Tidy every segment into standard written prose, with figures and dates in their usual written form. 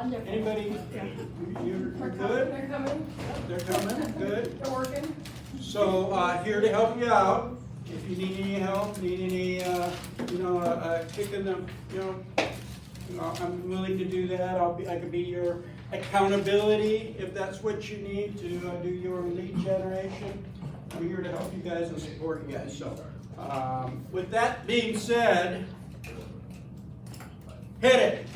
Wonderful. Anybody, you're good? They're coming. They're coming, good. They're working. So, here to help you out. If you need any help, need any, kick in the, I'm willing to do that. I could be your accountability if that's what you need to do your lead generation. I'm here to help you guys and support you guys. So, with that being said, hit it.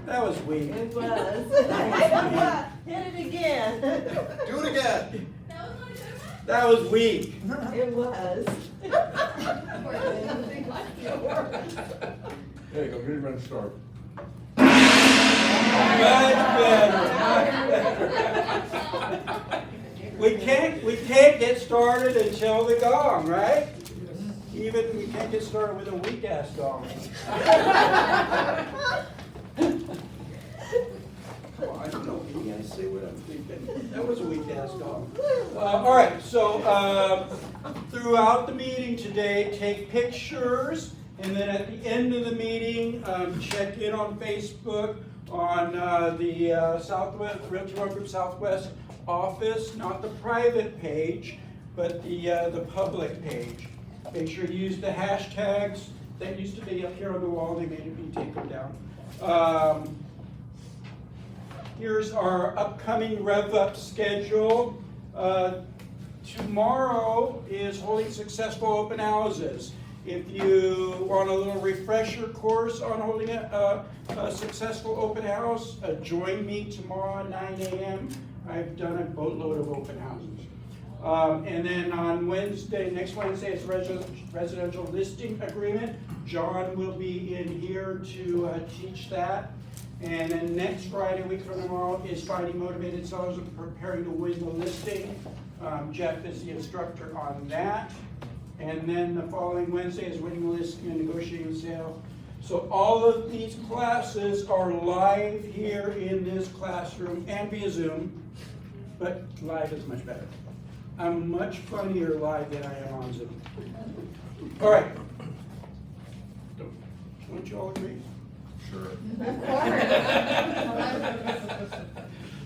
That was weak. It was. Hit it again. Do it again. That was weak. It was. There you go, get ready to start. We can't get started until the gong, right? Even we can't get started with a weak ass gong. Well, I don't know. Can you guys see what I'm thinking? That was a weak ass gong. All right. So throughout the meeting today, take pictures, and then at the end of the meeting, check in on Facebook on the Southwest Realty One Group Southwest office, not the private page, but the public page. Make sure you use the hashtags that used to be up here on the wall. They made me take them down. Here's our upcoming Rev Up schedule. Tomorrow is holding successful open houses. If you want a little refresher course on holding a successful open house, join me tomorrow at 9 a.m. I've done a boatload of open houses. And then on Wednesday, next Wednesday, is residential listing agreement. John will be in here to teach that. And then next Friday, a week from tomorrow, is finding motivated sellers and preparing to win the listing. Jeff is the instructor on that. And then the following Wednesday is winning the listing and negotiating the sale. So all of these classes are live here in this classroom and via Zoom, but live is much better. I'm much funnier live than I am on Zoom. All right. Don't you all agree? Sure.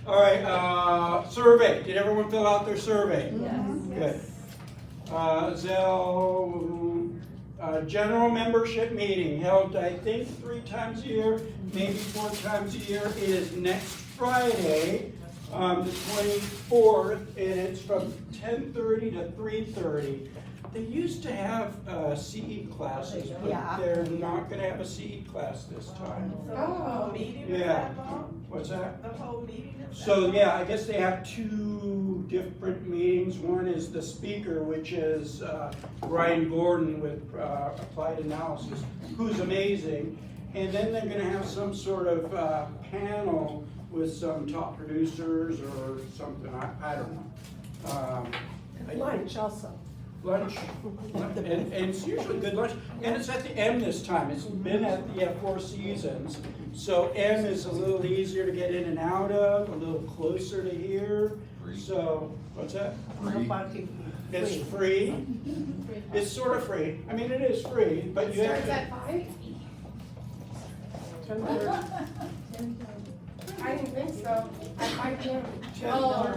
All right, survey. Did everyone fill out their survey? Yes. Good. General membership meeting held, I think, 3 times a year, maybe 4 times a year. It is next Friday, the 24th, and it's from 10:30 to 3:30. They used to have CE classes, but Yeah. they're not going to have a CE class this time. So the whole meeting is Yeah. that long? What's that? The whole meeting is that So long? yeah, I guess they have 2 different meetings. One is the speaker, which is Ryan Gordon with Applied Analysis, who's amazing. And then they're gonna have some sort of panel with some top producers or something, I don't know. Lunch also. Lunch, and it's usually good lunch, and it's at the M this time. It's been at the Four Seasons, so M is a little easier to get in and out of, a little closer to here. Free. So, what's that? Free. It's free. It's sort of free. I mean, it is free, but It you have starts to. at 5? I didn't think so. At 5 p.m. Oh,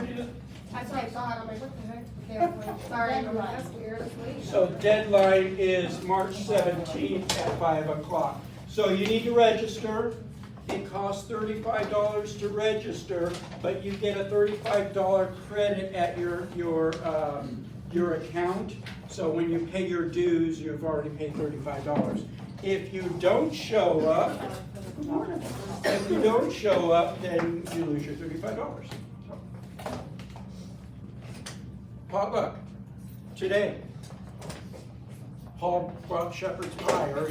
that's what I thought. I'm like, what the heck? Okay, sorry, I'm like, that's weird. That's late. So deadline is March 17th at 5 o'clock. So you need to register. It costs $35 to register, but you get a $35 credit at your account. So when you pay your dues, you've already paid $35. If you don't show up, then you lose your $35. Potluck today. Paul brought shepherd's pie, or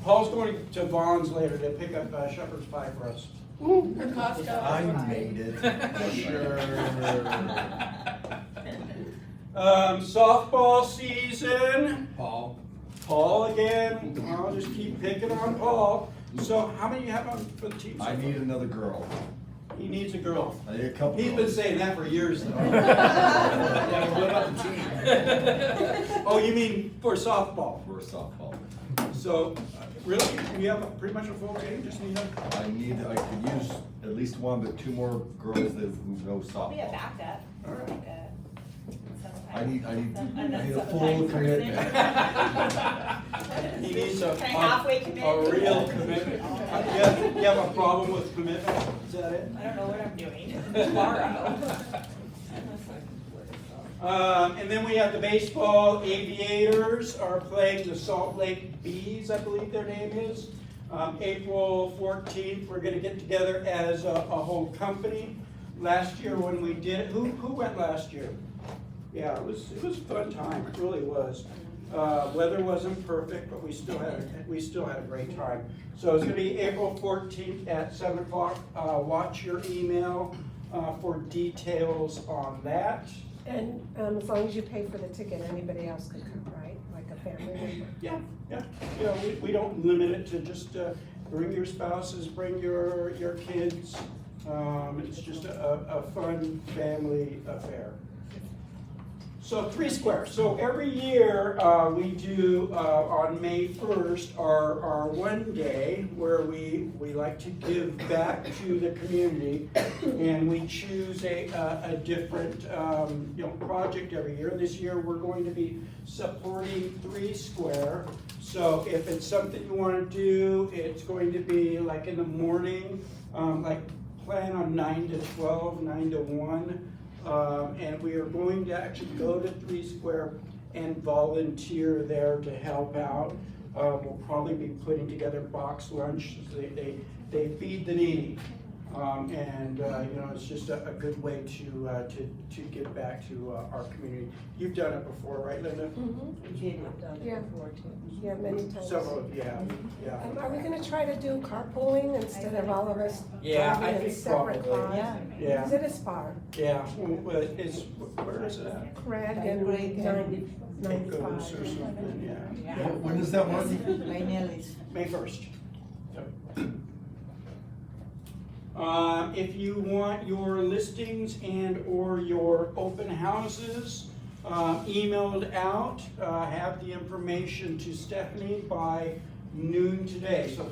Paul's going to Vaughn's later to pick up shepherd's pie for us. For Costco. I made it. Sure. Softball season. Paul, Again. I'll just keep picking on Paul. So how many you have on for the team? I need another girl. He needs a girl. I need a couple. He's been girls. saying that for years though. Yeah, what about the team? Oh, you mean for softball? For softball. So, really, we have pretty much a full team, just need a, I could use at least one, but two more girls that who know I'll be a softball. backup. All right. Like a- I need a sometimes full person. commitment. he needs a Can I halfway commit? real commitment. You have a problem with commitment, is that it? I don't know what I'm doing tomorrow. And then we have the baseball aviators are playing the Salt Lake Bees, I believe their name is. April 14th, we're gonna get together as a whole company. Last year when we did it, who went last year? Yeah, it was a fun time, it really was. Weather wasn't perfect, but we still had a great time. So it's gonna be April 14th at 7 o'clock. Watch your email for details on that. And as long as you pay for the ticket, anybody else could come, right? Like a family member? Yeah. You know, we don't limit it to just bring your spouses, bring your kids. It's just a fun family affair. So 3 Square. So every year we do on May 1st our one day where we like to give back to the community, and we choose a different project every year. This year we're going to be supporting 3 Square. So if it's something you want to do, it's going to be like in the morning, like plan on 9 to 12, 9 to 1. And we are going to actually go to 3 Square and volunteer there to help out. We'll probably be putting together box lunch. They feed the needy. It's just a good way to give back to our community. You've done it before, right, Linda? Yeah. Yeah, many times. Several of you have, yeah. Are we gonna try to do carpooling instead of all of us Yeah, I driving in think separate probably. cars? Yeah. Because it is far. Yeah, well, where is it at? Craig and 95. Pecos or something, yeah. When is that one? May 1st. If you want your listings and or your open houses emailed out, have the information to Stephanie by noon today. So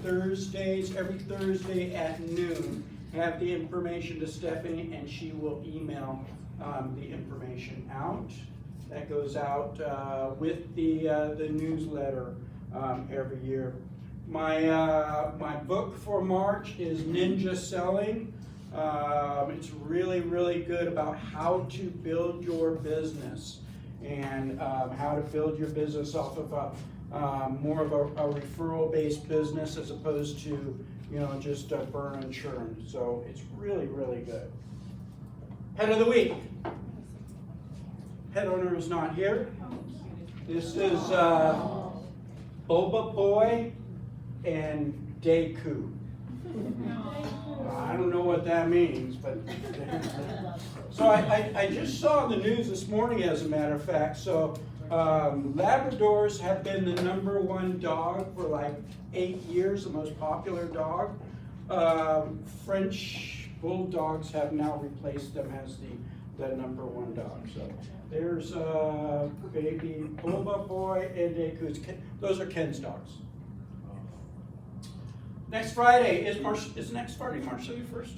every Thursday at noon, have the information to Stephanie and she will email the information out. That goes out with the newsletter every year. My book for March is Ninja Selling. It's really good about how to build your business and how to build your business off of more of a referral-based business as opposed to just burn and churn. So it's really good. Head of the week. Head owner is not here. This is Boba Boy and Deku. I don't know what that means, but so I just saw the news this morning, as a matter of fact. So Labradors have been the #1 dog for like 8 years, the most popular dog. French Bulldogs have now replaced them as the #1 dog. So there's baby Boba Boy and Deku. Those are Ken's dogs. Next Friday is next Friday, March 31st?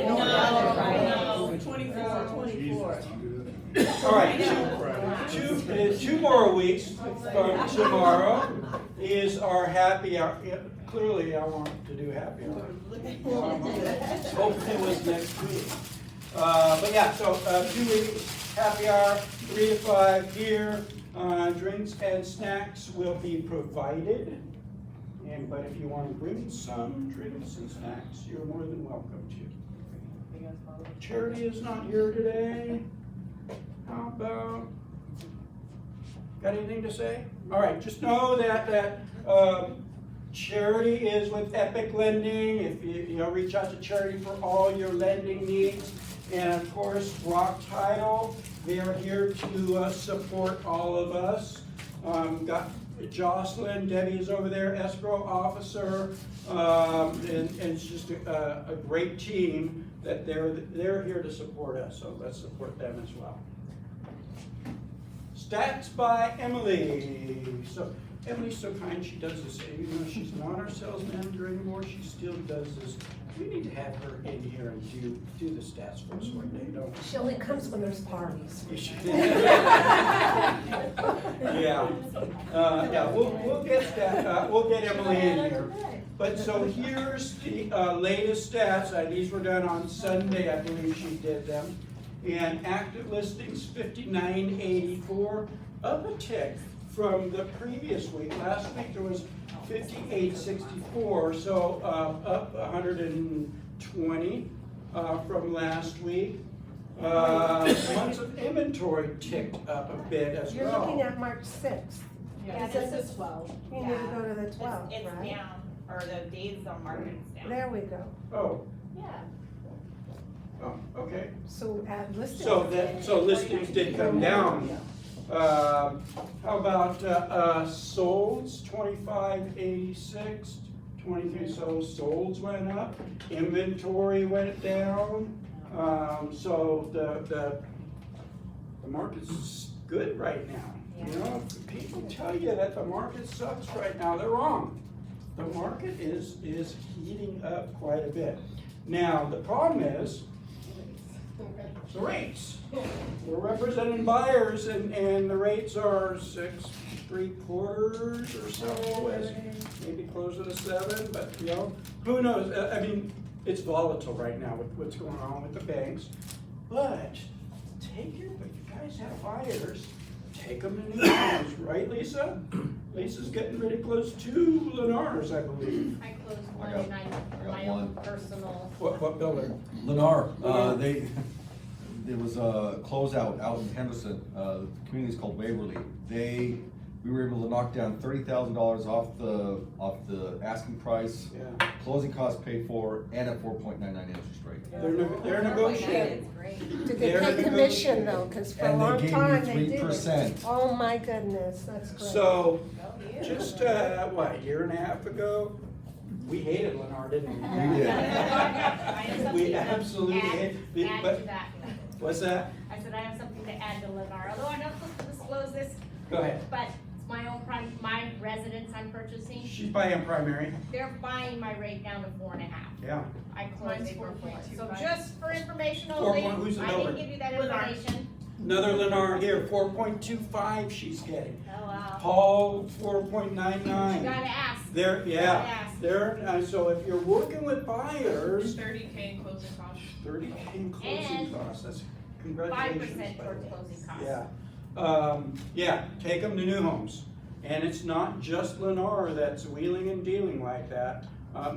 No, 24. All right, two more weeks from tomorrow is our happy hour. Yeah, clearly, I want to do happy hour. Hopefully it was next week. But yeah, so 2 weeks, happy hour, 3 to 5 here. Drinks and snacks will be provided. But if you want to bring some drinks and snacks, you're more than welcome to. Charity is not here today. How about, got anything to say? All right, just know that Charity is with Epic Lending. If you reach out to Charity for all your lending needs. And of course, Rock Title, they are here to support all of us. Got Jocelyn, Debbie is over there, escrow officer, and it's just a great team that they're here to support us, so let's support them as well. Stats by Emily. So Emily's so kind, she does this, even though she's not our sales manager anymore, she still does this. We need to have her in here and do the stats for us one day, don't we? She only comes when there's parties. Yeah, we'll get that, we'll get Emily in here. But so here's the latest stats, these were done on Sunday, I believe she did them. And active listings 5984, up a tick from the previous week. Last week there was 5864, so up 120 from last week. Months of inventory ticked up a bit as well. You're looking at March 6th. Yeah, this is 12. You need to go to the 12th, It's right? down, or the days on market is down. There we go. Oh, Yeah. okay. So add listings. So listings did come down. How about solds, 2586, 23, so solds went up, inventory went down. So the market's good right now. You know, if people tell you that the market sucks right now, they're wrong. The market is heating up quite a bit. Now, the problem is the rates. We're representing buyers and the rates are 6.75 or so, as maybe closer to 7, but you know, who knows? I mean, it's volatile right now with what's going on with the banks. But if you guys have buyers, take them in the homes, right, Lisa? Lisa's getting really close to Lennar's, I believe. I closed I one got- and I got my own one. personal. What builder? Lennar, there was a closeout out in Henderson, the community's called Waverly. We were able to knock down $30,000 off the asking price, Yeah. closing costs paid for, and a 4.99 interest rate. They're negotiating. Did they They're pay commission though? Because for a And they long gave me time they did. 3%. Oh my goodness, that's great. So, just, a year and a half ago, we hated Lennar, didn't we? We did. I have something We to absolutely add- hated, Add but, to that. what's that? I said I have something to add to Lennar, although I'm not supposed to disclose this, Go ahead. but it's my own my residence I'm purchasing. She's buying primary, They're buying my rate down to 4.5. yeah. I closed Mine's it for 4. So 4.25. just for information Four only, point- who's the I builder? didn't give you that Lennar. information. Another Lennar here, 4.25 she's getting. Oh, wow. Paul, You 4.99. gotta ask. There, Gotta yeah, ask. there, so if you're working with buyers, 30K in closing costs. 30K in closing And costs, that's, congratulations. 5% by towards the way. closing costs. Yeah, take them to new homes. And it's not just Lennar that's wheeling and dealing like that,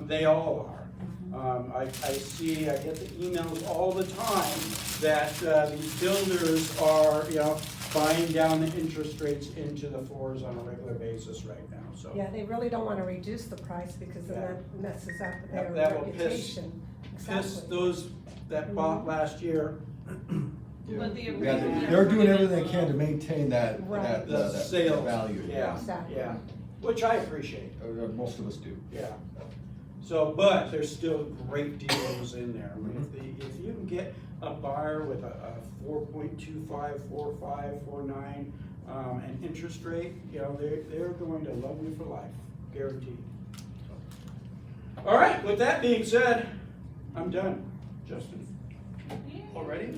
they all are. I get the emails all the time that these builders are, you know, buying down the interest rates into the 4s on a regular basis right now, so. Yeah, they really don't want to reduce the price because then that messes up their That will reputation. Piss Exactly. those that bought last year, Yeah. But the Yeah, agreement- they're doing everything they can to maintain that Right. the that sales. value. Yeah, Exactly. yeah, which I appreciate. Most of us do. Yeah. So, but there's still great deals in there. I mean, if you can get a buyer with a 4.25, 4.5, 4.9, an interest rate, you know, they're going to love you for life, guaranteed. All right, with that being said, I'm done, Justin. Already?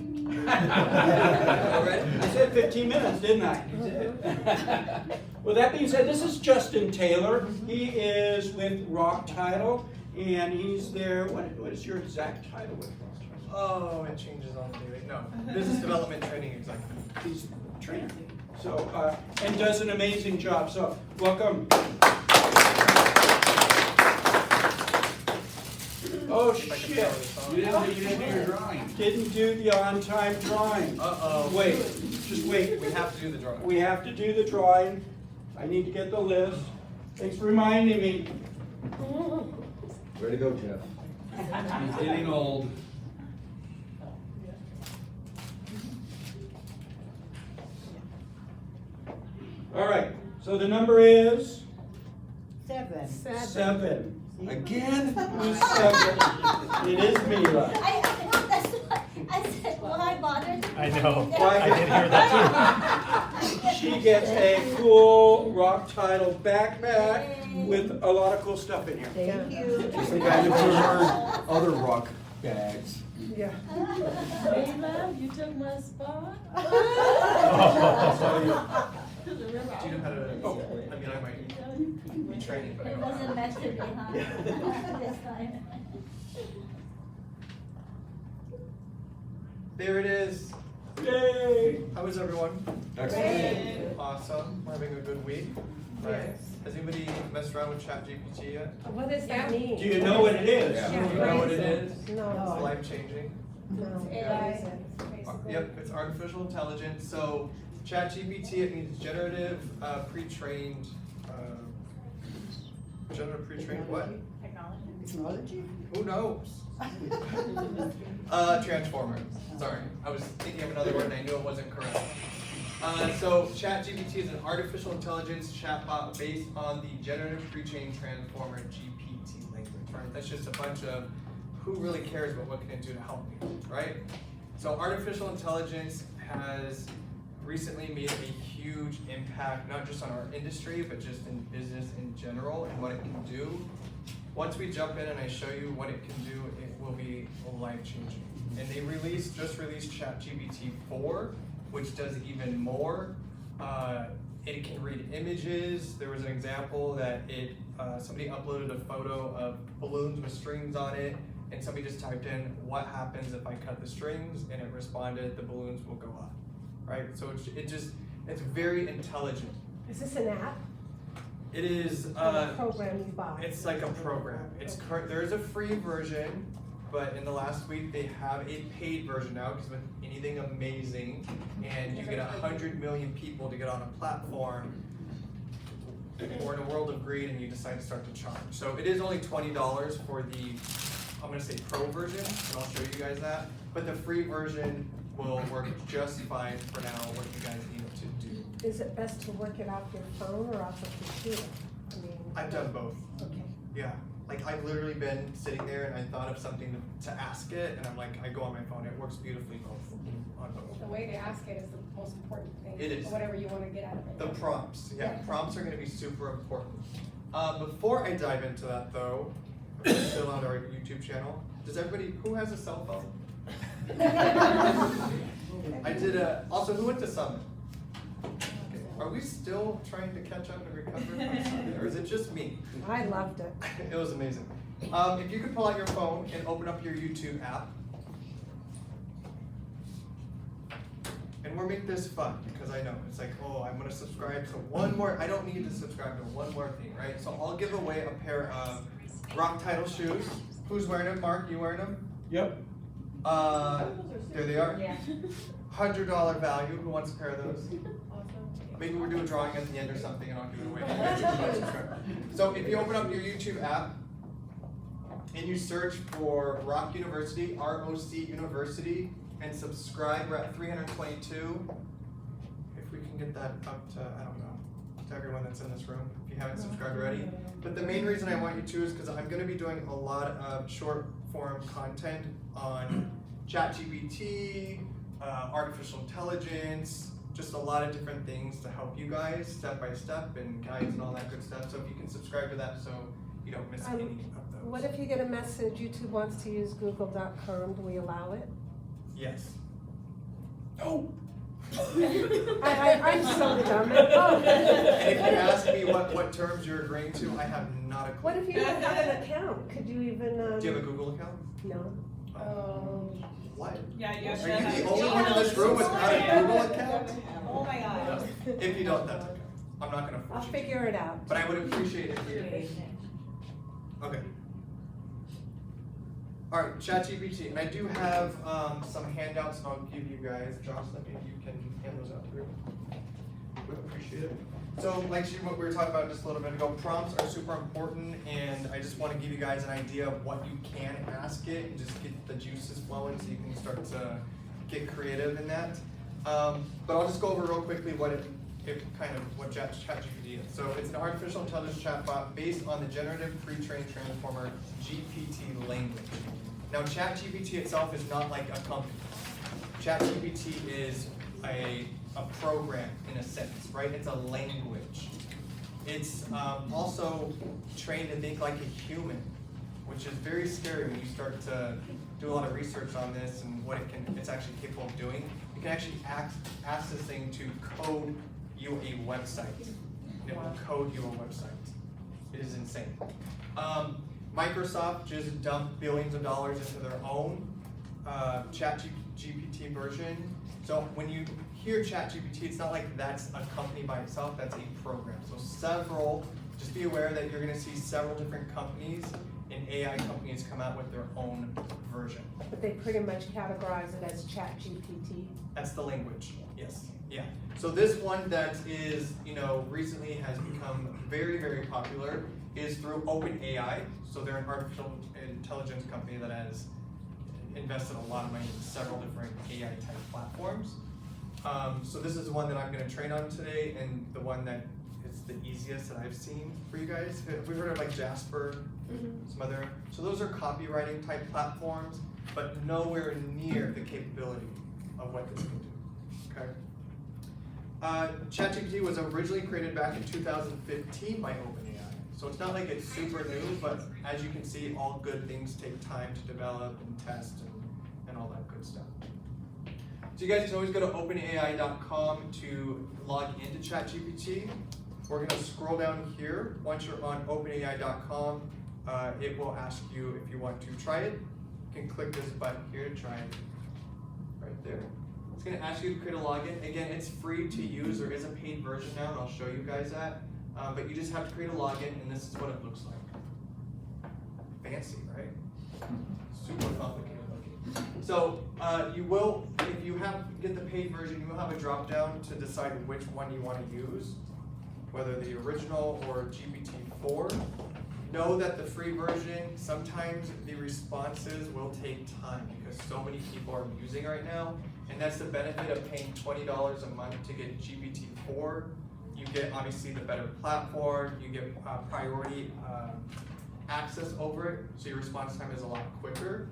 I said 15 minutes, didn't I? You did. With that being said, this is Justin Taylor. He is with Rock Title, and he's there. What is your exact title with Rock Title? Oh, it changes on the daily. No, business development training executive. He's a trainer. So, and does an amazing job. So, welcome. Oh, If I can shit. throw this on. You didn't do your drawing. Didn't do the on-time drawing. Uh-oh. Wait, just wait. We have to do the drawing. We have to do the drawing. I need to get the list. Thanks for reminding me. Way to go, Jeff. He's getting old. All right, so the number is 7. 7. Again? Who's 7? It is Mila. I said, why bother? I know. Why- I did hear that too. She She gets a cool rock title backpack with a lot of cool stuff in here. Thank you. Just like I did for her other rock bags. Yeah. Hey, love, you took my spot. Do you know how to, I mean, I might be training, but I It don't know. wasn't meant to be, huh? This time. There it is. Yay! How was everyone? Excellent. Awesome. We're having a good week. Right. Has anybody messed around with ChatGPT yet? What does that mean? Do you know what it is? Yeah. Do you know what it is? No. It's life changing. No. AI. Yep, it's artificial intelligence. So ChatGPT, it means generative pre-trained. Generative pre-trained what? Technology. Who knows? Transformer. Sorry, I was thinking of another word and I knew it wasn't correct. So ChatGPT is an artificial intelligence chatbot based on the generative pre-trained transformer GPT language, right? That's just a bunch of who really cares about what can it do to help me, right? So artificial intelligence has recently made a huge impact, not just on our industry, but just in business in general and what it can do. Once we jump in and I show you what it can do, it will be life-changing. And they just released ChatGPT 4, which does even more. It can read images. There was an example that somebody uploaded a photo of balloons with strings on it, and somebody just typed in, what happens if I cut the strings? And it responded, the balloons will go up, right? So it's very intelligent. Is this an app It is, or a program you buy? it's like a program. There is a free version, but in the last week they have a paid version now, because with anything amazing, and you get 100 million people to get on a platform, or in a world of greed, and you decide to start to charge. So it is only $20 for the, I'm gonna say pro version, and I'll show you guys that. But the free version will work just fine for now, what you guys need to do. Is it best to work it off your phone or off a computer? I mean, I've done both. okay. Yeah, like I've literally been sitting there and I thought of something to ask it, and I'm like, I go on my phone, it works beautifully on both. The way to ask it is the most important thing. It is. Whatever you want to get out of it. The prompts, yeah, prompts are gonna be super important. Before I dive into that though, we're still on our YouTube channel, who has a cell phone? Also, who went to Summit? Okay. Are we still trying to catch up and recover from Summit, or is it just me? I loved it. It was amazing. If you could pull out your phone and open up your YouTube app. And we'll make this fun, because I know, it's like, oh, I'm gonna subscribe to one more, I don't need to subscribe to one more thing, right? So I'll give away a pair of rock title shoes. Who's wearing them? Mark, you wearing them? Yep. There they are. Yeah. $100 value, who wants a pair of those? Maybe we'll do a drawing at the end or something and I'll give it away. So if you open up your YouTube app and you search for Rock University, R-O-C University, and subscribe, we're at 322. If we can get that up to, I don't know, to everyone that's in this room, if you haven't subscribed already. But the main reason I want you to is because I'm gonna be doing a lot of short form content on ChatGPT, artificial intelligence, just a lot of different things to help you guys step by step and guides and all that good stuff. So if you can subscribe to that so you don't miss any of those. What if you get a message, YouTube wants to use google.com, do we allow it? Yes. Oh. I'm so dumb. And if you ask me what terms you're agreeing to, I have not a clue. What if you don't have an account? Could you even, Do you have a Google account? No. What? Yeah, you have Are to you have the a only one in this room without a Google account? Oh my god. If you don't, that's okay. I'm not gonna I'll force you to. figure it out. But I would appreciate it if you did. Okay. Alright, ChatGPT, and I do have some handouts and I'll give you guys. Jocelyn, if you can hand those out through. Would appreciate it. So, like what we were talking about just a little bit ago, prompts are super important, and I just want to give you guys an idea of what you can ask it and just get the juices flowing so you can start to get creative in that. But I'll just go over real quickly what ChatGPT is. So it's an artificial intelligence chatbot based on the generative pre-trained transformer GPT language. Now ChatGPT itself is not like a company. ChatGPT is a a program in a sense, right? It's a language. It's also trained to think like a human, which is very scary when you start to do a lot of research on this and what it's actually capable of doing. You can actually ask this thing to code you a website, and it will code you a website. It is insane. Microsoft just dumped billions of dollars into their own GPT version. So when you hear ChatGPT, it's not like that's a company by itself, that's a program. So just be aware that you're gonna see several different companies and AI companies come out with their own version. But they pretty much categorize it as ChatGPT. That's the language, yes, yeah. So this one that is, recently has become very, very popular is through OpenAI. So they're an artificial intelligence company that has invested a lot of money in several different AI type platforms. So this is the one that I'm gonna train on today, and the one that is the easiest that I've seen for you guys. Have we heard of like Jasper? Some other, so those are copywriting type platforms, but nowhere near the capability of what this can do, okay? ChatGPT was originally created back in 2015 by OpenAI. So it's not like it's super new, but as you can see, all good things take time to develop and test and all that good stuff. So you guys can always go to openai.com to log into ChatGPT. We're gonna scroll down here. Once you're on openai.com, it will ask you if you want to try it. You can click this button here to try it right there. It's gonna ask you to create a login. Again, it's free to use. There is a paid version now, and I'll show you guys that. But you just have to create a login, and this is what it looks like. Fancy, right? Super complicated looking. So you will, if you get the paid version, you will have a drop down to decide which one you want to use, whether the original or GPT-4. Know that the free version, sometimes the responses will take time because so many people are using right now, and that's the benefit of paying $20 a month to get GPT-4. You get obviously the better platform, you get priority access over it, so your response time is a lot quicker.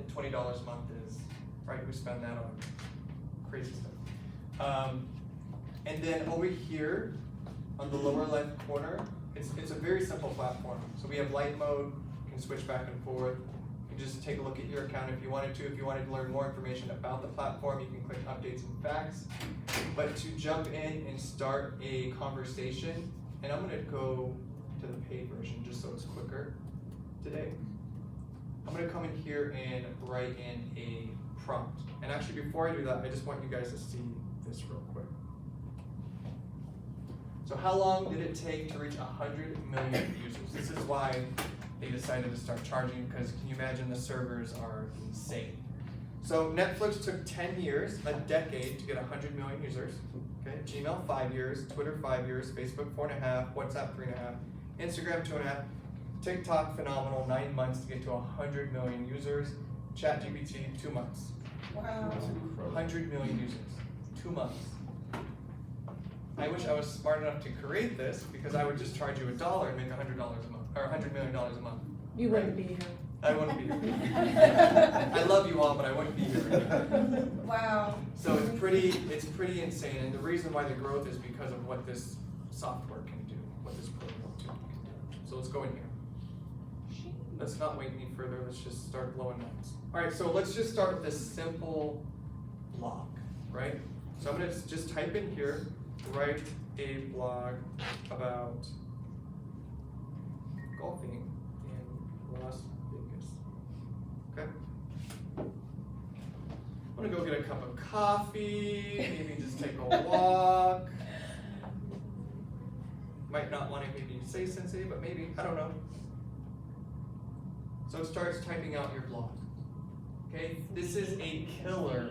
And $20 a month is, right, we spend that on crazy stuff. And then over here, on the lower left corner, it's a very simple platform. So we have light mode, you can switch back and forth. You can just take a look at your account if you wanted to. If you wanted to learn more information about the platform, you can click updates and facts. But to jump in and start a conversation, and I'm gonna go to the paid version just so it's quicker today. I'm gonna come in here and write in a prompt. And actually before I do that, I just want you guys to see this real quick. So how long did it take to reach 100 million users? This is why they decided to start charging, because can you imagine the servers are insane. So Netflix took 10 years, a decade, to get 100 million users. Okay, Gmail 5 years, Twitter 5 years, Facebook 4.5, WhatsApp 3.5, Instagram 2.5, TikTok phenomenal, 9 months to get to 100 million users. ChatGPT 2 months. Wow. 100 million users, 2 months. I wish I was smart enough to create this, because I would just charge you $1 and make $100 a month, or $100 million a month. You wouldn't be here. I wouldn't be here. I love you all, but I wouldn't be here. Wow. So it's pretty insane, and the reason why the growth is because of what this software can do, what this program can do. So let's go in here. Let's not wait any further. Let's just start blowing lights. All right, so let's just start with this simple blog, right? So I'm gonna just type in here, write a blog about golfing in Las Vegas. Okay. I'm gonna go get a cup of coffee, maybe just take a walk. Might not want to maybe say sensei, but maybe, I don't know. So it starts typing out your blog. Okay, this is a killer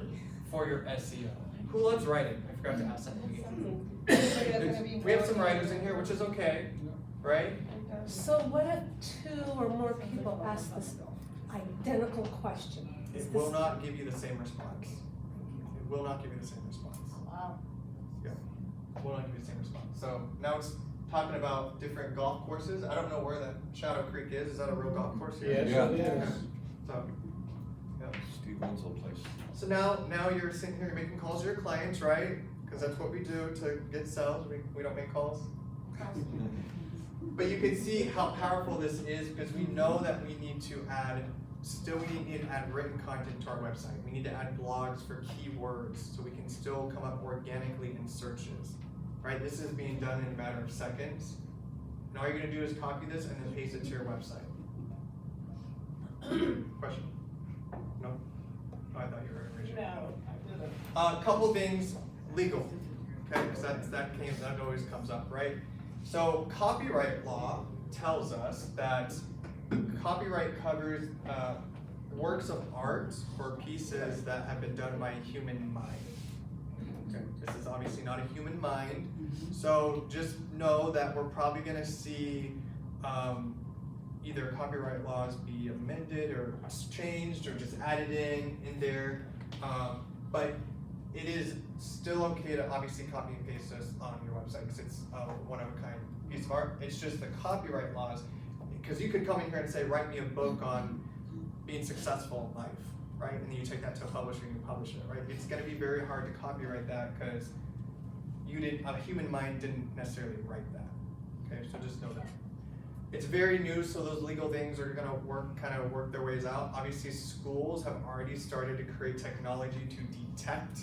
for your SEO. Who loves writing? I forgot to ask that in the beginning. We have some writers in here, which is okay, right? So what if 2 or more people ask this identical question? It will not give you the same response. It will not give you the same response. Wow. Yeah, it will not give you the same response. So now it's talking about different golf courses. I don't know where that Shadow Creek is. Is that a real golf course here? Yeah. Yeah. So, yeah. Steve owns the place. So now you're sitting here making calls to your clients, right? because that's what we do to get sales. We don't make calls. But you can see how powerful this is because we know that we need to add, we need to add written content to our website. We need to add blogs for keywords so we can still come up organically in searches, right? This is being done in a matter of seconds. And all you're gonna do is copy this and then paste it to your website. Question? No? Oh, I thought you were original. No, I didn't. A couple things legal, okay, because that always comes up, right? So copyright law tells us that copyright covers works of art or pieces that have been done by a human mind. Okay, this is obviously not a human mind, so just know that we're probably gonna see either copyright laws be amended or changed or just added in there, but it is still okay to obviously copy and paste this on your website because it's a one-of-a-kind piece of art. It's just the copyright laws, because you could come in here and say, write me a book on being successful in life, right? And then you take that to a publisher and you publish it, right? It's gonna be very hard to copyright that because a human mind didn't necessarily write that, okay? So just know that. It's very new, so those legal things are gonna work their ways out. Obviously, schools have already started to create technology to detect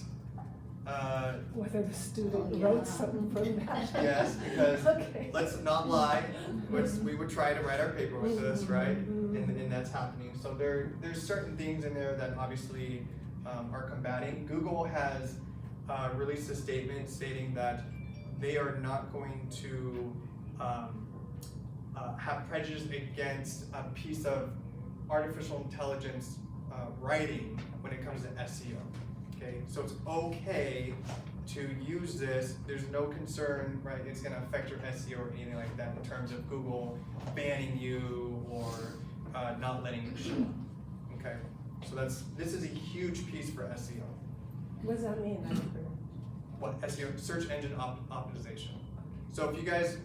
Whether the student wrote something from that. yes, because Okay. let's not lie, we would try to write our paper with this, right? And that's happening. So there's certain things in there that obviously are combating. Google has released a statement stating that they are not going to have prejudice against a piece of artificial intelligence writing when it comes to SEO. Okay, so it's okay to use this. There's no concern, right? It's going to affect your SEO or anything like that in terms of Google banning you or not letting you show. Okay, so this is a huge piece for SEO. What does that mean? What SEO? Search engine optimization. So if you guys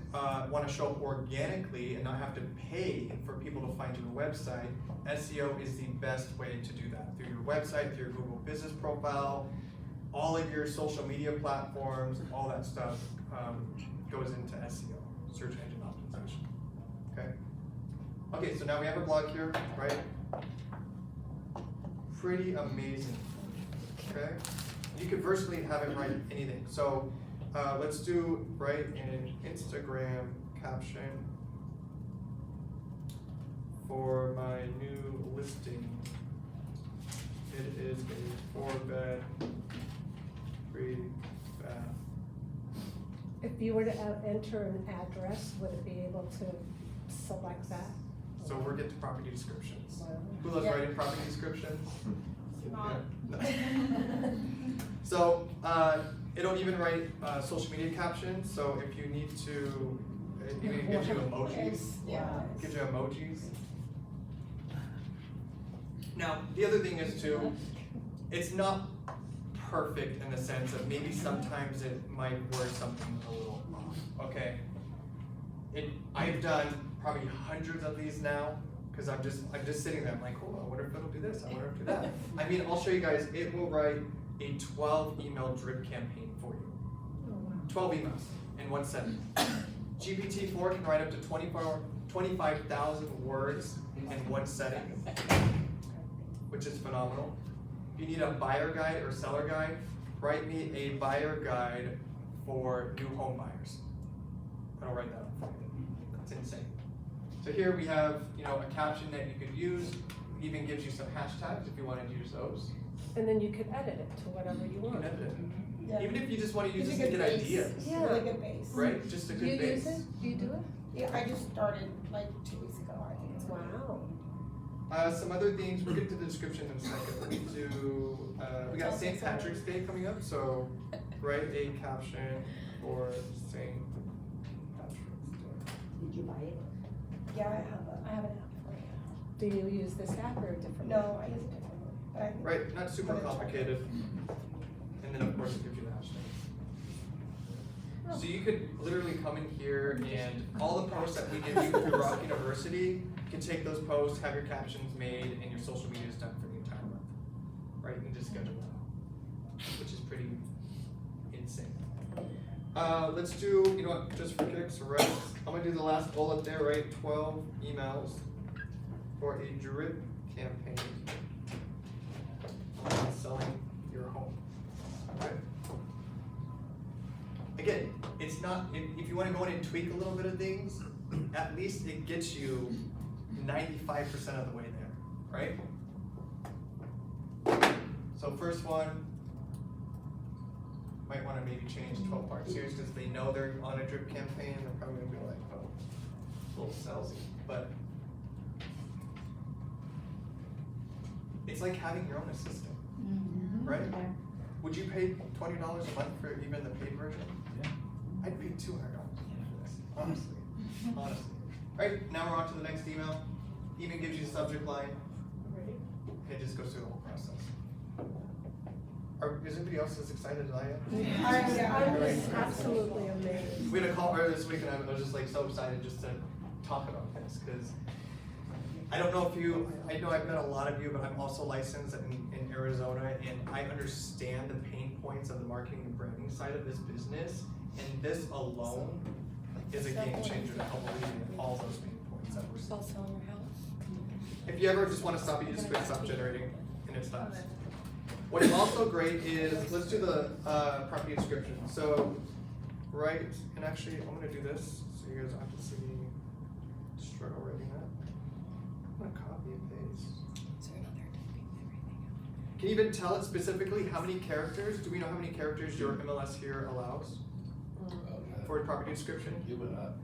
want to show up organically and not have to pay for people to find your website, SEO is the best way to do that. Through your website, through your Google business profile, all of your social media platforms, all that stuff goes into SEO, search engine optimization. Okay? Okay, so now we have a blog here, right? Pretty amazing. Okay? You could virtually have it write anything. So let's do write an Instagram caption for my new listing. It is a 4-bed, 3-bath. If you were to enter an address, would it be able to select that? So we'll get to property descriptions. Wow. Who loves Yeah. writing property descriptions? Not. No. So it'll even write social media captions. So if you need to, it even gives you emojis. Yeah. Gives you emojis. Now the other thing is too, it's not perfect in the sense of maybe sometimes it might word something a little off. Okay. I've done probably hundreds of these now because I'm just sitting there. I'm like, oh, I wonder if it'll do this. I wonder if it'll do that. I mean, I'll show you guys. It will write a 12 email drip campaign for you. 12 emails in one sentence. GPT-4 can write up to 25,000 words in one setting, which is phenomenal. If you need a buyer guide or seller guide, write me a buyer guide for new home buyers. I'll write that up for you. That's insane. So here we have, a caption that you could use. It even gives you some hashtags if you wanted to use those. And then you could edit it to whatever you You want. can edit it. Yeah. Even if you just want to use It's this a to good get base. ideas, Yeah. Really good base. right? Just a Do you good use base. it? Do you do it? Yeah, I just started like 2 weeks ago. I think it's Wow. Some other things, we'll get to the description in a second. We got St. Patrick's Day coming up, so write a caption for St. Patrick's Day. Did you buy it? Yeah, I have an app for it. Do you use this app or a different? No, I use a different one. But I think Right, not super complicated. And then of course it gives you the hashtags. So you could literally come in here and all the posts that we give you through Rock University, you can take those posts, have your captions made, and your social media is done for the entire month. Right, and just schedule that out, which is pretty insane. Let's do, you know what, just for kicks, right? I'm gonna do the last bullet there, right? 12 emails for a drip campaign on selling your home. Okay. Again, it's not, if you wanna go in and tweak a little bit of things, at least it gets you 95% of the way there, right? So first one, might wanna maybe change 12-part series because they know they're on a drip campaign, they're probably gonna be like, oh, a little salesy, but it's like having your own assistant, right? Would you pay $20 a month for even the paid version? Yeah. I'd pay $200 for this, honestly, honestly. Right, now we're on to the next email. Even gives you a subject line. It just goes through the whole process. Is anybody else as excited as I am? I'm just absolutely amazed. We had a call earlier this week and I was just like so excited just to talk about this because I don't know if you, I know I've met a lot of you, but I'm also licensed in Arizona and I understand the pain points of the marketing and branding side of this business. And this alone is a game changer to help alleviate all those pain points that we're seeing. Selling your house. If you ever just want to stop it, you just click stop generating and it stops. What's also great is, let's do the property description. So, right, and actually I'm gonna do this so you guys don't have to see me struggle writing that. I'm gonna copy and paste. Can you even tell it specifically how many characters? Do we know how many characters your MLS here allows for a property description? Give it up.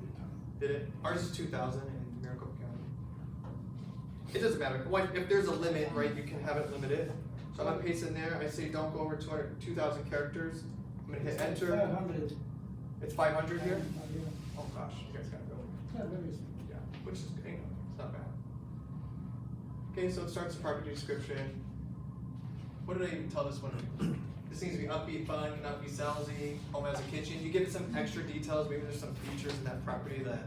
Did it? Ours is 2,000 in Maricopa County. It doesn't matter. If there's a limit, right, you can have it limited. So I'm gonna paste in there. I say don't go over 2,000 characters. I'm gonna hit enter. 500. It's 500 here? Oh gosh, you guys gotta go. Yeah, there is. Yeah, which is, you know, it's not bad. Okay, so it starts the property description. What did I even tell this one to do? This needs to be upbeat, fun, cannot be salesy, home has a kitchen. You give it some extra details, maybe there's some features in that property that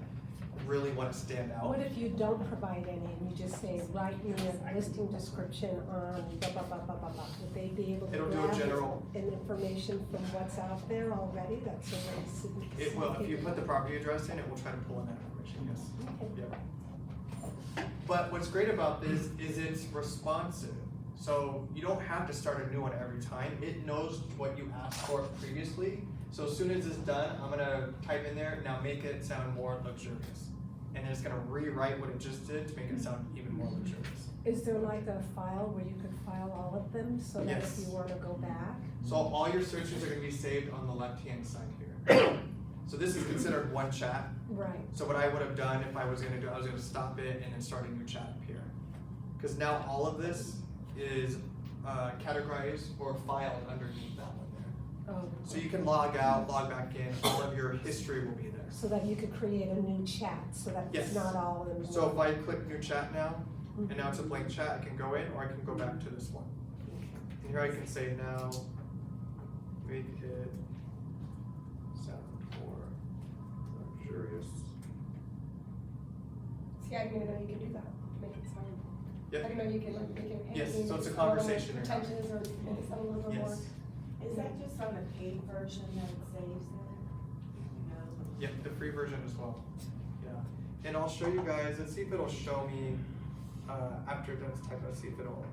really want to stand out. What if you don't provide any and you just say, write me a listing description on blah, blah, blah, blah, blah, blah? Would they be able to It'll do a grab general- an information from what's out there already? That's already significant. It will, if you put the property address in, it will try to pull in that information, yes. Yep. But what's great about this is it's responsive. So you don't have to start a new one every time. It knows what you asked for previously. So as soon as it's done, I'm gonna type in there, now make it sound more luxurious. And then it's gonna rewrite what it just did to make it sound even more luxurious. Is there like a file where you could file all of them so that Yes. if you want to go back? So all your searches are gonna be saved on the left-hand side here. So this is considered one chat. Right. So what I would have done if I was gonna do, I was gonna stop it and then start a new chat up here. Cause now all of this is categorized or filed underneath that one there. Oh, So you can log out, log back in, all of your history will be there. so that you could create a new chat, so that Yes. it's not all in one. So if I click new chat now, and now it's a blank chat, I can go in or I can go back to this one. And here I can say now, make it sound more luxurious. See, I didn't even know you could do that, make it sound. I Yep. didn't know you could like make it. Yes, anything so it's a that's little more conversation. Pretentious or make it sound a little bit more. Yes. Is that just on the paid version that it saves there? No. Yep, the free version as well. Yeah. And I'll show you guys, let's see if it'll show me, after it's done type, let's see if it'll.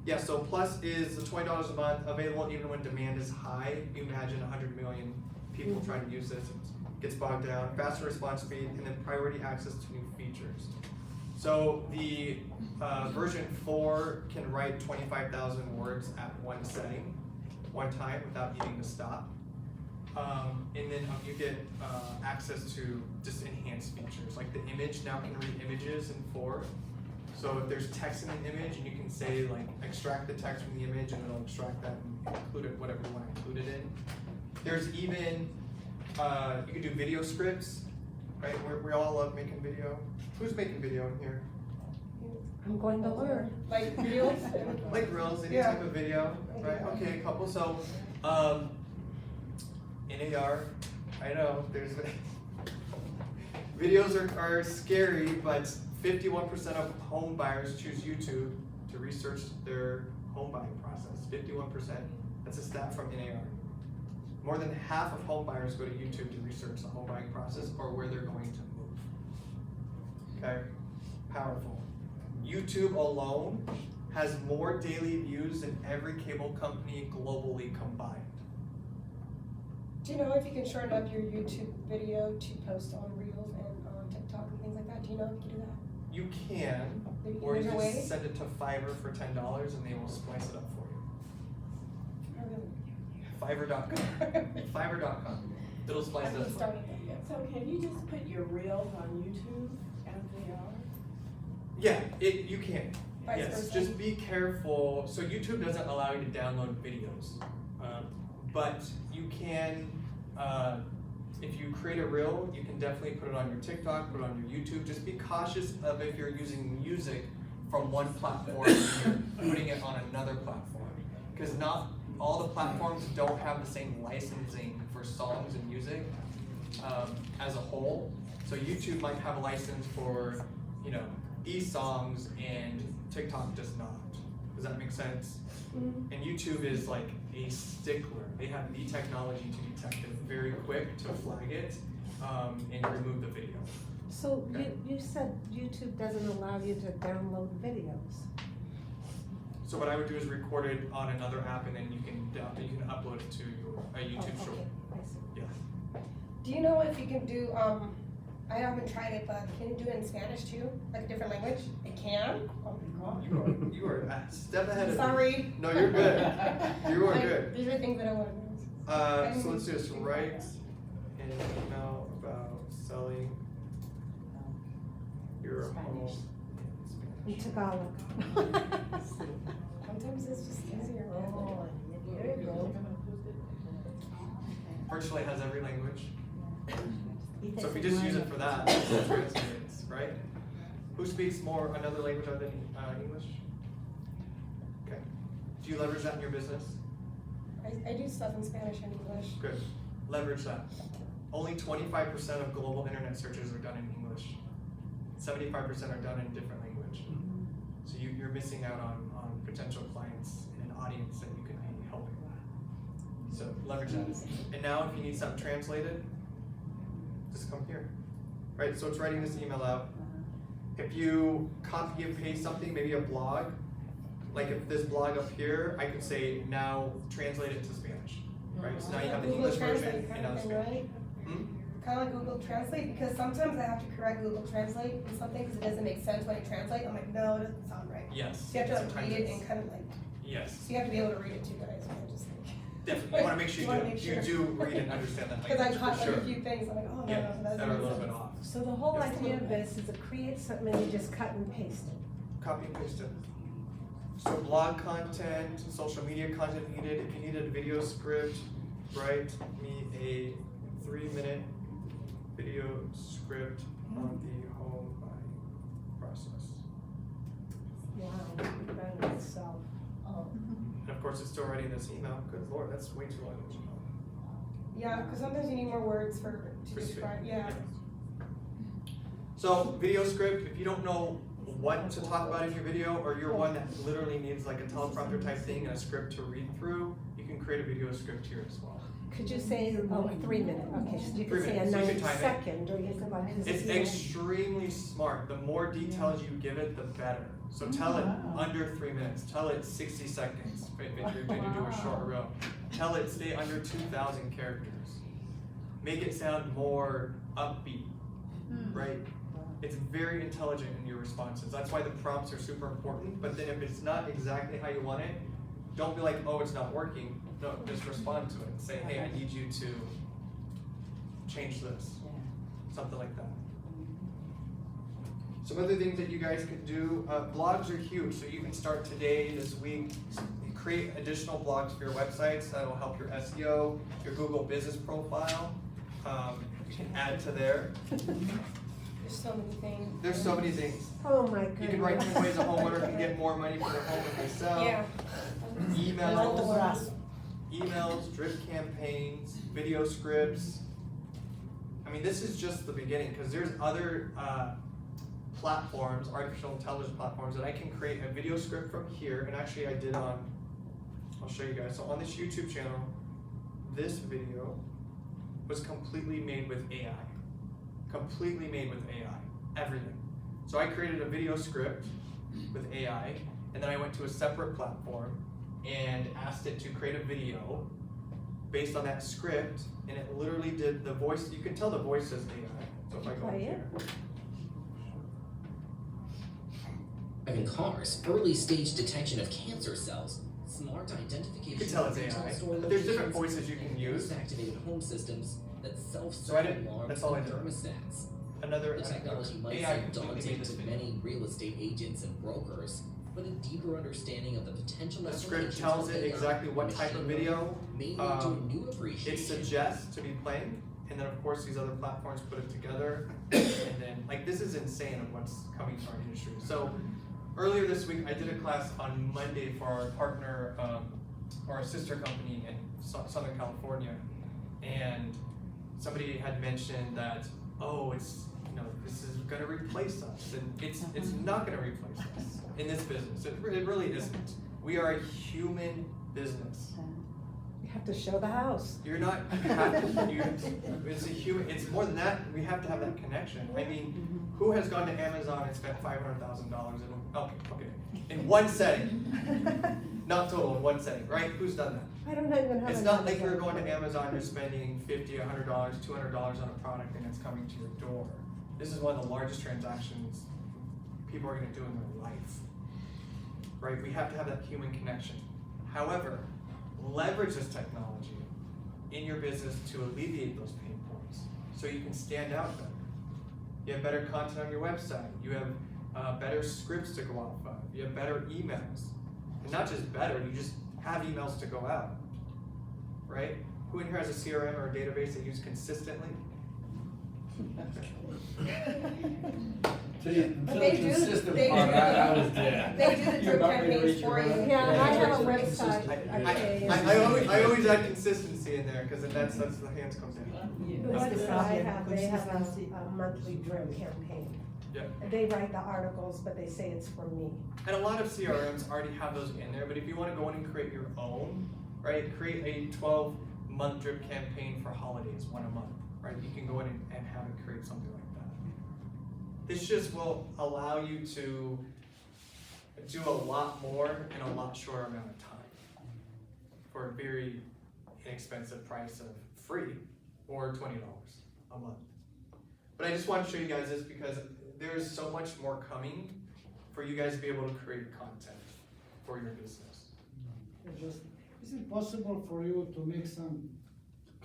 Yeah, so plus is the $20 a month, available even when demand is high. You imagine 100 million people trying to use this, it gets bogged down, faster response speed, and then priority access to new features. So the version 4 can write 25,000 words at one setting, one time without needing to stop. And then you get access to just enhanced features, like the image now can read images in 4. So if there's text in an image and you can say like extract the text from the image and it'll extract that and include it, whatever you want to include it in. There's even, you can do video scripts, right? We all love making video. Who's making video in here? I'm going to learn. Like reels. Like reels, any Yeah. type of video, right? Okay, a couple. So, NAR, I know there's videos are scary, but 51% of home buyers choose YouTube to research their home buying process. 51%. That's a stat from NAR. More than half of home buyers go to YouTube to research the home buying process or where they're going to move. Okay, powerful. YouTube alone has more daily views than every cable company globally combined. Do you know if you can shorten up your YouTube video to post on Reels and on TikTok and things like that? Do you know if you can do that? You can, Maybe or you there's a just way? send it to Fiverr for $10 and they will splice it up for you. I really- Fiverr.com. Fiverr.com. It'll splice I'm it up just for you. starting that, yes. So can you just put your reels on YouTube as they are? Yeah, you can. Vice Yes, versa. just be careful. So YouTube doesn't allow you to download videos, but you can. If you create a reel, you can definitely put it on your TikTok, put it on your YouTube. Just be cautious of if you're using music from one platform and you're putting it on another platform, because not all the platforms don't have the same licensing for songs and music as a whole. So YouTube might have a license for, these songs and TikTok does not. Does that make sense? Mhm. And YouTube is like a stickler. They have the technology to detect it very quick to flag it and remove the video. So Okay. you said YouTube doesn't allow you to download videos. So what I would do is record it on another app and then you can upload it to your YouTube Oh, short. okay, I see. Yeah. Do you know if you can do, I haven't tried it, but can you do it in Spanish too? Like a different language? It can? Oh my god. You are a step ahead of me. Sorry. No, you're good. You are good. These are things that I want to know. So let's just write an email about selling your home in In Spanish. Tagalog. Sometimes it's just easier. Oh, there you go. Virtually has every language. So if you just use it for that, it translates, right? Who speaks another language other than English? Okay. Do you leverage that in your business? I do stuff in Spanish and English. Good. Leverage that. Only 25% of global internet searches are done in English. 75% are done in different language. So you're missing out on potential clients and an audience that you could be helping. So leverage that. And now if you need something translated, just come here. Right, so it's writing this email out. If you copy and paste something, maybe a blog, like if this blog up here, I could say now translate it to Spanish. Right, so now you have the Google English version Translate and kind now of the thing, Spanish. right? Hmm? Kind of like Google Translate, because sometimes I have to correct Google Translate in something because it doesn't make sense when I translate. I'm like, no, it doesn't sound right. Yes. So you have to like Sometimes read it it's- and kind of like, Yes. so you have to be able to read it too, guys. You can't just like. Definitely, you wanna make sure wanna you make do, you sure. do read and understand that Because I language, caught for like sure. a few things, I'm like, oh, no, Yeah, no, that that are a doesn't little make bit sense. off. So the whole Just a idea little of this is to create something and you just cut and paste it. Copy and paste it. So blog content, social media content needed. If you needed a video script, write me a 3-minute video script on the home buying process. Wow, that in itself. And of course, it's still writing this email. Good Lord, that's way too long. Yeah, because sometimes you need more words to For speed. describe, yeah. So video script, if you don't know what to talk about in your video, or you're one that literally needs like a teleprompter type thing and a script to read through, you can create a video script here as well. Could you say, a 3-minute, okay, so you 3 could say a minutes, so you can time it. 90-second, or you could like. It's extremely smart. The more details you give it, the better. So tell it under 3 minutes. Tell it 60 seconds if you're going to do a short reel. Tell it stay under 2,000 characters. Make it sound more upbeat, right? It's very intelligent in your responses. That's why the prompts are super important. But then if it's not exactly how you want it, don't be like, oh, it's not working. No, just respond to it. Say, hey, I need you to change this. Something like that. Some other things that you guys can do, blogs are huge, so you can start today, this week, create additional blogs for your websites. That'll help your SEO, your Google business profile. You can add to there. There's so many things. There's so many things. Oh my goodness. You can write 10 ways a homeowner can get more money for their home if they sell. Yeah. Emails, drip campaigns, video scripts. I mean, this is just the beginning, because there's other platforms, artificial intelligence platforms, that I can create a video script from here, and actually I did I'll show you guys. So on this YouTube channel, this video was completely made with AI. Completely made with AI. Everything. So I created a video script with AI, and then I went to a separate platform and asked it to create a video based on that script, and it literally did the voice. You can tell the voice is AI. So if I go here. In cars, early stage detection of cancer cells, smart identification. You can tell it's AI, but there's different voices you can use. Activated home systems that So I self-serve didn't- alarms that's all I and did. thermostats. Another The technology might AI seem completely daunting made this to video. many real estate agents and brokers, but a deeper understanding of the potential The script applications tells of it AI exactly what type of machine video may lead to a new it appreciation. suggests to be playing, and then of course these other platforms put it together, and then like this is insane of what's coming to our industry. So earlier this week I did a class on Monday for our partner, or our sister company in Southern California, and somebody had mentioned that, oh, it's, you know, this is gonna replace us, and it's not gonna replace us in this business. It really isn't. We are a human business. You have to show the house. You're not, you have to, it's a human, it's more than that, we have to have that connection. I mean, who has gone to Amazon and spent $500,000 in one setting? Not total, in one setting, right? Who's done that? I don't even have. It's not like you're going to Amazon, you're spending $50, $100, $200 on a product and it's coming to your door. This is one of the largest transactions people are gonna do in their life, right? We have to have that human connection. However, leverage this technology in your business to alleviate those pain points so you can stand out better. You have better content on your website. You have better scripts to go off of. You have better emails. And not just better, you just have emails to go out, right? Who in here has a CRM or a database they use consistently? Until They the do- consistent they part, do- I was dead. They do the drip campaigns for you. Yeah, I have a I website. I always add consistency in there because that's the hands comes in. The website I have, they have a monthly drip campaign. Yeah. They write the articles, but they say it's for me. And a lot of CRMs already have those in there, but if you want to go in and create your own, right, create a 12-month drip campaign for holidays, one a month, right? You can go in and have it create something like that. This just will allow you to do a lot more in a lot shorter amount of time for a very inexpensive price of free or $20 a month. But I just want to show you guys this because there's so much more coming for you guys to be able to create content for your business. Is it possible for you to make some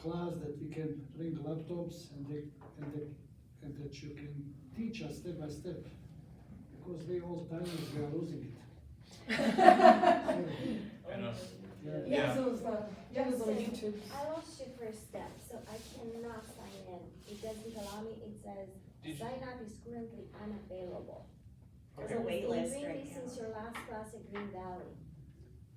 class that we can bring laptops and that you can teach us step by step? Because we old timers, we are losing it. I know. Yeah, so it's yeah, it's on YouTube. I lost your first step, so I cannot sign in. It doesn't allow me, it says, sign up is currently unavailable. There's a wait list right now. Since your last class at Green Valley.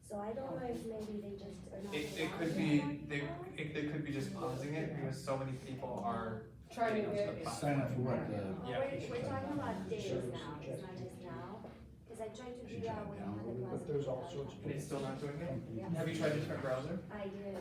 So I don't know if maybe they just are not. It could be, they could be just pausing it because so many people are Trying to getting onto the get. Sign up for what, Yeah. We're talking about days now, it's not just now, cause I tried to do that when I had the class. But there's all sorts And it's still not doing it? Yeah. Have you tried a different browser? I did.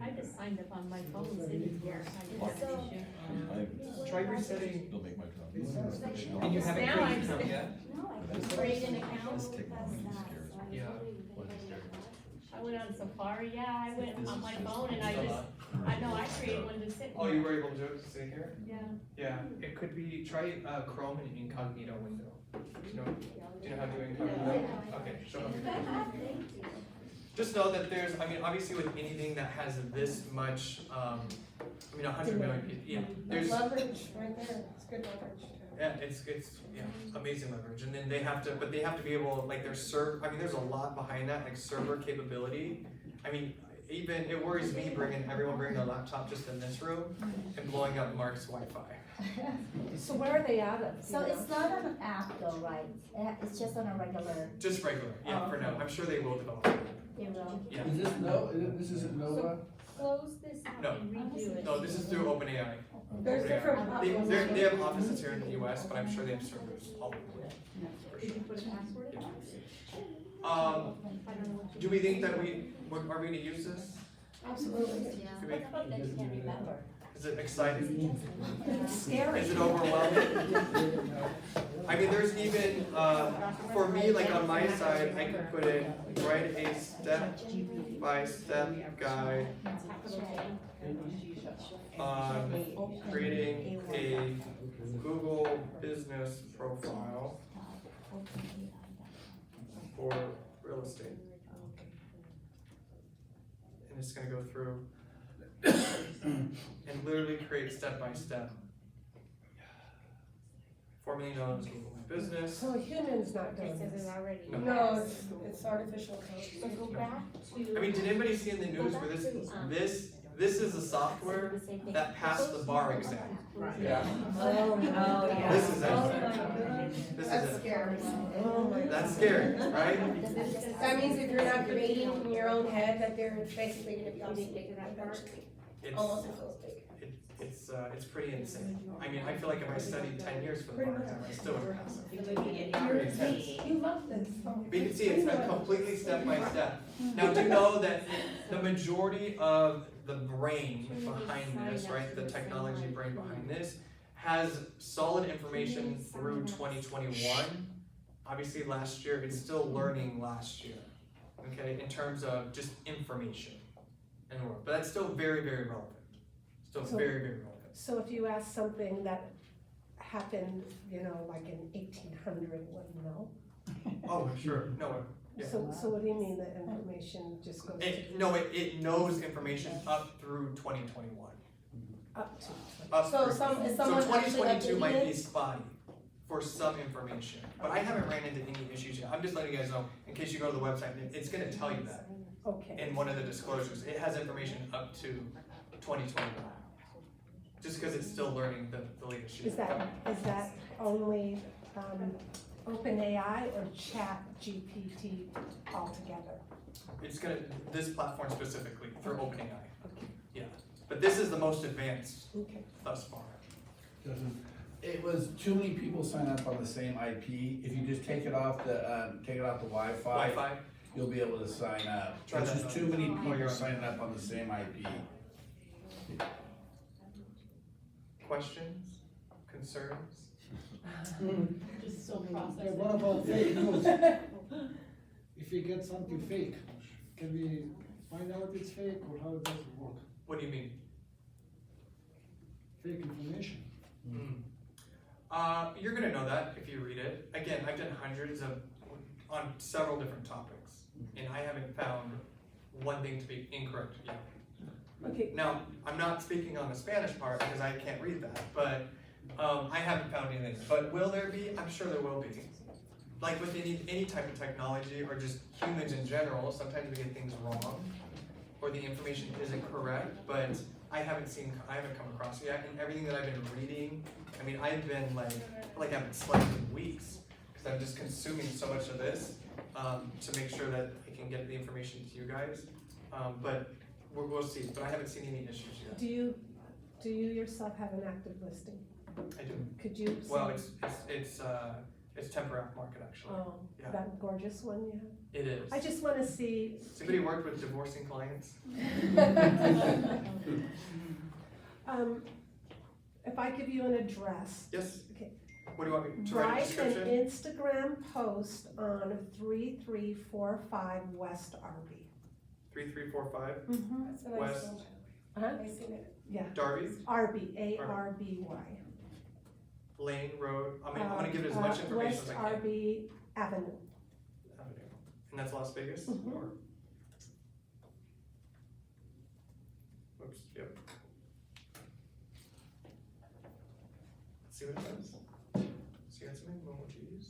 I just signed up on my phone sitting here. I didn't have an issue. Try resetting. They'll make my job. And you haven't Now created an I'm account yet? No, I That's didn't. Create an I account? can't move past that, so I was Yeah. wondering if anybody had that. I went on Safari, yeah, I went on my phone and I know I created one to sit Oh, you here. were able to do it, sit here? Yeah. Yeah, it could be, try Chrome and incognito window. Do you know how to do incognito? Okay, show me. Thank you. Just know that there's, I mean, obviously with anything that has this much, I mean, 100 million people, yeah, there's, Leverage right there, it's good leverage too. yeah, it's, yeah, amazing leverage. And then they have to, but they have to be able, like their I mean, there's a lot behind that, like server capability. I mean, even, it worries me everyone bringing their laptop just in this room and blowing up Mark's Wi-Fi. So where are they out of? So it's not an app though, right? It's just on a regular, Just regular, yeah, for now. I'm sure they will develop it. you know? Yeah. Is this isn't Nova? Close this out No. and redo it. No, this is through OpenAI. There's different platforms. They have offices here in the US, but I'm sure they have servers all over the world. For Did sure. you put a password in? Do we think that are we gonna use this? Absolutely. Do we- What about that you can remember? Is it exciting? It's scary. Is it overwhelming? I mean, there's even, for me, like on my side, I could put in, write a step-by-step guide on creating a Google business profile for real estate. And it's gonna go through and literally create step by step. $4 million Google My Business. So a human's not doing Because this. it's already. No. No, it's artificial intelligence. So go back to. I mean, did anybody see in the news where this is the software that passed the bar exam? Yeah. Oh, yeah. This is it. Oh my goodness. This is That's it. scary. Oh, my. That's scary, right? That means if you're not creating in your own head, that they're basically gonna be obsolete eventually. Almost It's, it feels big. it's pretty insane. I mean, I feel like if I studied 10 years for the bar exam, I still would pass it. It would be in You love this. But you can see it's a completely step by step. Now, do you know that the majority of the brain behind this, right, the technology brain behind this, has solid information through 2021. Obviously, last year, it's still learning last year, okay, in terms of just information in the world. But that's still very, very relevant. Still So- very, very relevant. So if you ask something that happened, like in 1800, what, no? Oh, sure, no, yeah. So what do you mean the information just goes to? It knows information up through 2021. Up to. Up So through- is So someone actually 2022 might be updating it? spotty for some information, but I haven't ran into any issues yet. I'm just letting you guys know, in case you go to the website, it's gonna tell you that Okay. in one of the disclosures. It has information up to 2021. Just because it's still learning the latest shit. Is that only OpenAI or Chat GPT altogether? It's gonna, this platform specifically, through OpenAI, Okay. yeah. But this is the most advanced Okay. thus far. It was too many people sign up on the same IP. If you just take it off the Wi-Fi, Wi-Fi, you'll be able to sign up. Try It's that just out. too many Oh, people you're- signing up on the same IP. questions, concerns? Just so Okay, what about fake news? If we get something fake, can we find out it's fake or how does it work? What do you mean? Fake information. You're gonna know that if you read it. Again, I've done hundreds on several different topics, and I haven't found one thing to be incorrect yet. Okay. Now, I'm not speaking on the Spanish part because I can't read that, but I haven't found anything. But will there be? I'm sure there will be. Like with any type of technology or just humans in general, sometimes we get things wrong or the information isn't correct, but I haven't come across it yet. And everything that I've been reading, I mean, I've been like I haven't slept in weeks because I'm just consuming so much of this to make sure that I can get the information to you guys. But we'll see. But I haven't seen any issues yet. Do you yourself have an active listing? I do. Could you? Well, say- it's temporary market actually. Oh, Yeah. that gorgeous one you have? It is. I just wanna see. Somebody worked with divorcing clients? If I give you an address. Yes. Okay. What do you want me to write a Write an description? Instagram post on 3345 West Arby. 3345 Mm-hmm. That's what I West. saw. Huh? I seen it. Yeah, Darby Arby, A-R-B-Y. Lane Road. I'm gonna give it as much information as I West can. Arby Avenue. Avenue. And that's Las Vegas? Mhm. Or? Oops, yep. Let's see what it does. So you got something you want to use?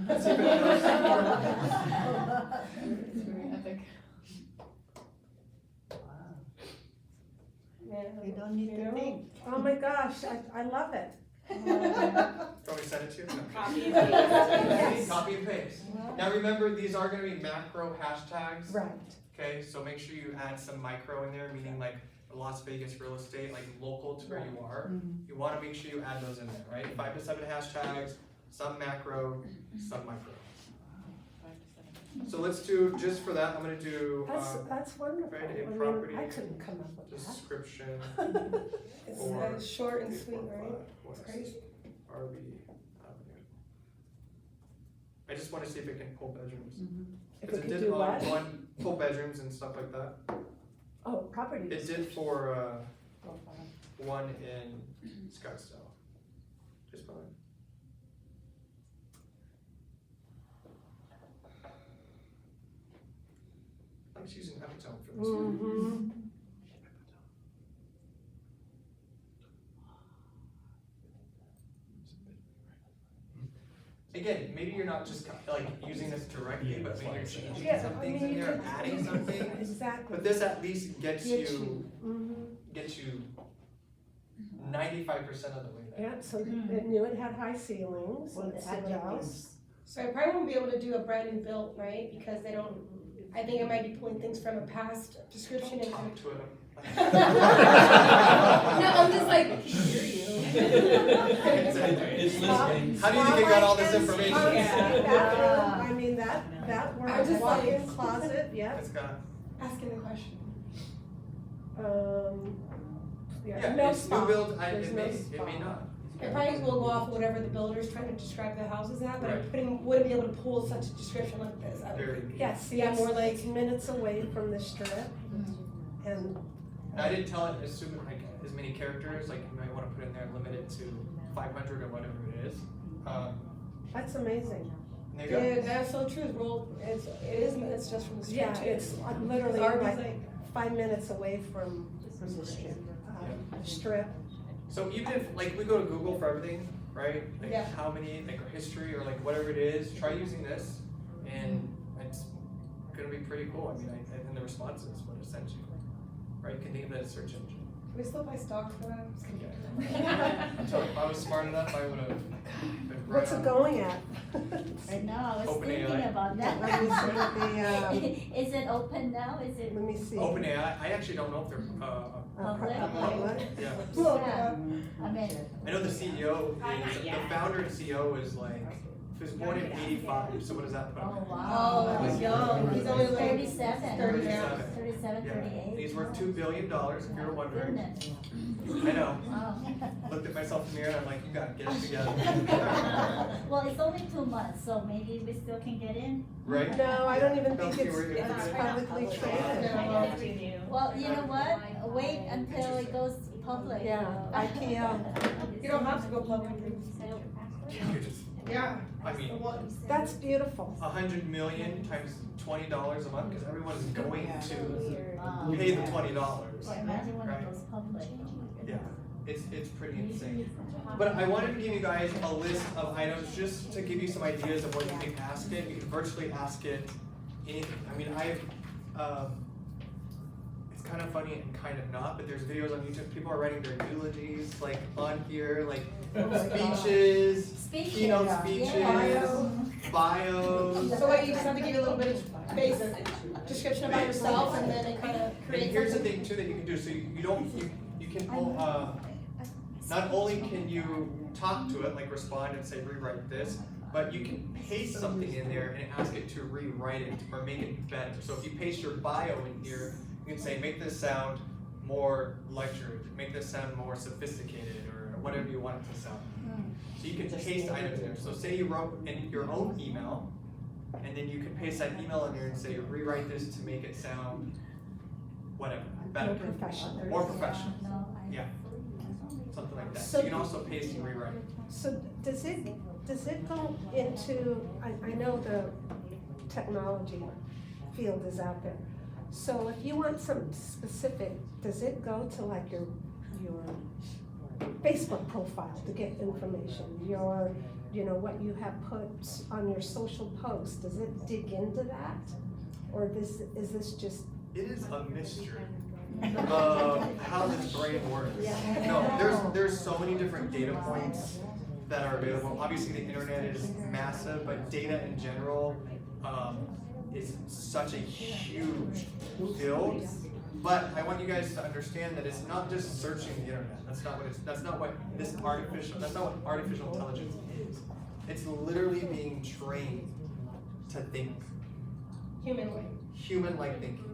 Let's see if it does. It's very epic. You don't need to think. Oh my gosh, I love it. Do you want me to send it to you? No. Copy and paste. Yes. Copy and paste. Now remember, these are gonna be macro hashtags. Right. Okay, so make sure you add some micro in there, meaning like Las Vegas real estate, like local to where you are. You wanna make sure you add those in there, right? 5 to 7 hashtags, some macro, some micro. So let's do, just for that, I'm gonna do, That's wonderful. right, I a mean, property I couldn't come up with that. description It's for short and sweet, right? West It's crazy. RB Avenue. I just wanna see if it can pull bedrooms. If 'Cause it could did do on what? one, pull bedrooms and stuff like that. Oh, property. It did for, Profile. one in Scottsdale. Just fine. I was using Epitome for this one. Mm-hmm. Again, maybe you're not just like using this directly, but maybe you're changing Yeah, some I things mean, in you there, could- adding something. Exactly. But this at least gets Get you, Mhm. gets you 95% of the way there. Yeah, so it knew it had high ceilings, Well, let's the see what adjectives. else. So I probably won't be able to do a brand new build, right? Because they don't, I think I might be pulling things from a past description and. Talk to it. No, I'm just like, hear you. It's listening. How do you think you got all this Spotlight information? and Yeah. bathroom, I mean, that I'm works, just like- walk-in closet, yeah. It's got, Asking the question. yeah, No it's new spot. build, There's it no may spot. not. It probably will go off whatever the builder's trying to describe the houses at, but I wouldn't be able to pull such a description like this. I would Very- think. Yes, Yeah, it's more like, minutes away from the strip, and I didn't tell it assume like as many characters, like you might wanna put in there, limit it to 500 or whatever it is. that's amazing. There you go. yeah, that's so true, it is minutes just from the street Yeah, too. it's literally Ours is like 5 minutes away from the strip, strip. So even if, like, we go to Google for everything, right? Like Yeah. how many, like our history or like whatever it is, try using this and it's gonna be pretty cool. I mean, and the responses, what it sends you, right? You can think of that as search engine. Can we still buy stocks for that? I'm just kidding. So if I was smart enough, I would have been right What's it on. going at? Right now, I was Open thinking AI. about that. Let me see Is it open now? Is it? Let me see. OpenAI, I actually don't know if they're, Public? yeah. Yeah. I mean, I know the CEO, the founder and CEO is like, he was born in 85, so what does that put him oh at? wow. Oh, he's young, he's only like 37. 30 now. 37, Yeah. 38. And he's worth $2 billion, if you're wondering. Goodness. I know. Wow. Looked at myself in the mirror and I'm like, you gotta get it together. Well, it's only 2 months, so maybe we still can get in. Right? No, I don't even Don't think you it's, worry about it's it. publicly traded. No. Well, you know what? Wait until it goes public. Yeah, IPO. You don't have to go public. You just, Yeah. I mean, That's beautiful. 100 million times $20 a month, because everyone's going to Wow. pay the $20. So imagine when Right. it goes public. Yeah, it's pretty insane. But I wanted to give you guys a list of items just to give you some ideas of what you can ask it. You can virtually ask it anything. I mean, it's kind of funny and kind of not, but there's videos on YouTube. People are writing their eulogies, like on here, like speeches, keynote Yeah. speeches, Yeah. bios. So what, you just have to give a little bit of basic description about yourself and then it kind of And creates here's the something? thing too that you can do. So you can not only can you talk to it, like respond and say rewrite this, but you can paste something in there and ask it to rewrite it or make it better. So if you paste your bio in here, you can say make this sound more lectured, make this sound more sophisticated, or whatever you want it to sound. So you can paste items in there. So say you wrote in your own email, and then you can paste that email in there and say rewrite this to make it sound whatever, better. More professional. More professional. No, Yeah. Something like that. So- So you can also paste and rewrite. So does it go into, I know the technology field is out there. So if you want some specific, does it go to like your Facebook profile to get information? Your, what you have put on your social post, does it dig into that? Or is this just? It is a mystery of how this brain works. No, there's so many different data points that are available. Obviously the internet is massive, but data in general is such a huge field. But I want you guys to understand that it's not just searching the internet. That's not what artificial intelligence is. It's literally being trained to think. Human-like thinking.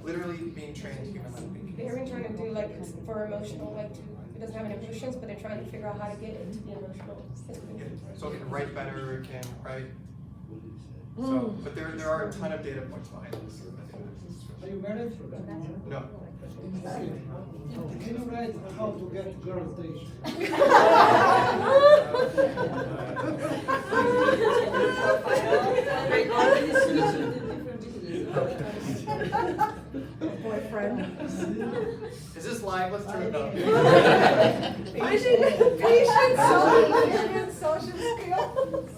Literally being trained human-like thinking. They're even trying to do like for emotional, like it doesn't have any emotions, but they're trying to figure out how to get it to be emotional. So it can write better, it can write. So, but there are a ton of data points behind this. Are you married? No. Can you write how to get girl attention? Boyfriend. Is this live? Let's turn it up. Patience, social skills.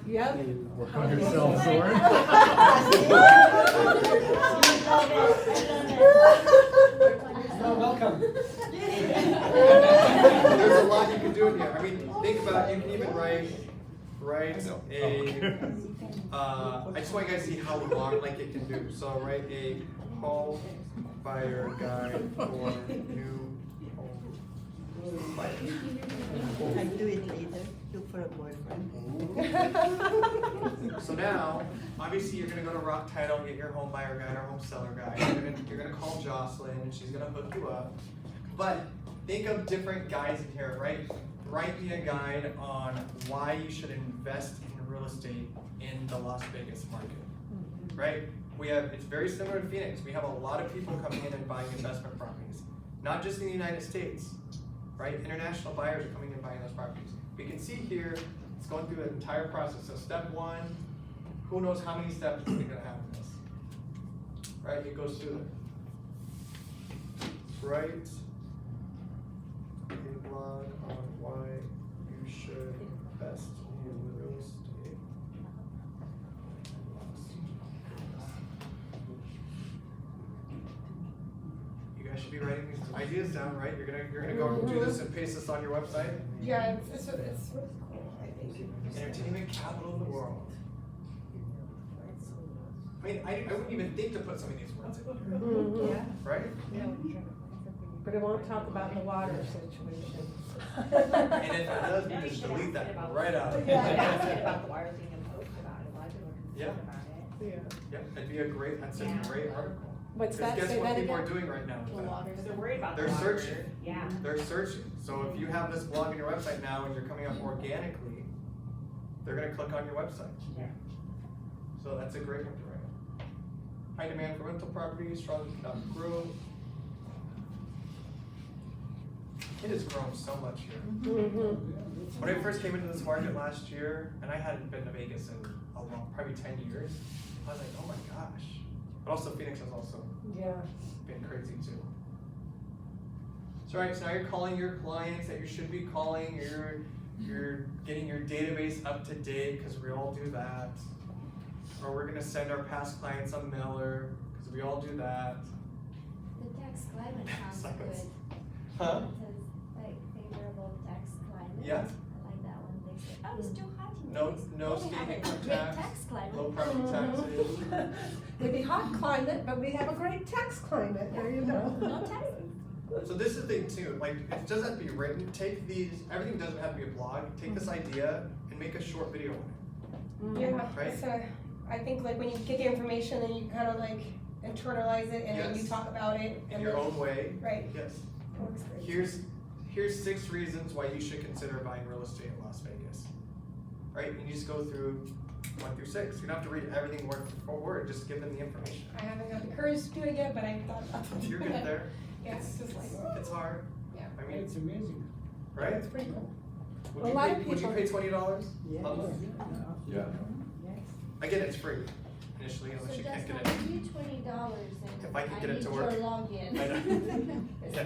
Yep. Work on yourself, Soren. No, welcome. There's a lot you can do in here. I mean, think about, you can even write a, I just want you guys to see how long like it can do. So write a home buyer guide for new home buyers. I do it later, look for a boyfriend. So now, obviously you're gonna go to Rock Title, get your home buyer guide or home seller guide. You're gonna call Jocelyn and she's gonna hook you up. But think of different guides in here, right? Write me a guide on why you should invest in real estate in the Las Vegas market, right? It's very similar to Phoenix. We have a lot of people coming in and buying investment properties, not just in the United States, right? International buyers are coming in and buying those properties. We can see here, it's going through the entire process. So step one, who knows how many steps we're gonna have in this, right? It goes through there. Write a blog on why you should invest in real estate. You guys should be writing these ideas down, right? You're gonna go do this and paste this on your website. Yeah, it's really cool, I think. Entertainment capital of the world. I mean, I wouldn't even think to put some of these words in here, right? But it won't talk about the water situation. And if it does, you just delete that right out. About the wire thing and post about it, a lot of people are Yeah. concerned about it. Yeah, that'd be that's a great article. What's 'Cause that? guess Say what that people again? are doing right now? The water, they're worried about the They're water. searching. Yeah. They're searching. So if you have this blog on your website now and you're coming up organically, they're gonna click on your website. Yeah. So that's a great one to write. High demand for rental properties, strong economic growth. It has grown so much here. When I first came into this market last year, and I hadn't been to Vegas in a long, probably 10 years, I was like, oh my gosh. But also Phoenix has also been crazy too. So right, so now you're calling your clients that you should be calling, you're getting your database up to date, because we all do that. Or we're gonna send our past clients a mailer, because we all do that. The tax climate sounds Silence. good. Huh? It says like favorable tax climate. Yeah. I like that one. They say, oh, it's too hot in No Vegas. no They have state a income great tax, climate. low property taxes. Maybe hot climate, but we have a great tax climate, there you go. No taxes. So this is the thing too, like it doesn't have to be written, take these, everything doesn't have to be a blog, take this idea and make a short video on it. Yeah, Right. it's I think like when you get the information and you kind of like internalize it and then you Yes. talk about it. In and your then- own way. Right. Yes. It works great. Here's 6 reasons why you should consider buying real estate in Las Vegas. Right? And you just go through 1 through 6. You don't have to read everything word for word, just give them the information. I haven't got the courage to do it yet, but I thought about it. You're good there. Yeah, it's just like, It's hard. yeah. I mean, It's amazing. right? It's pretty cool. Would A you lot pay, of would you people- pay $20? Yeah. Again, it's free initially, So unless you can't just get it. give you $20 and If I can get it need to your work. login. I know. Yeah.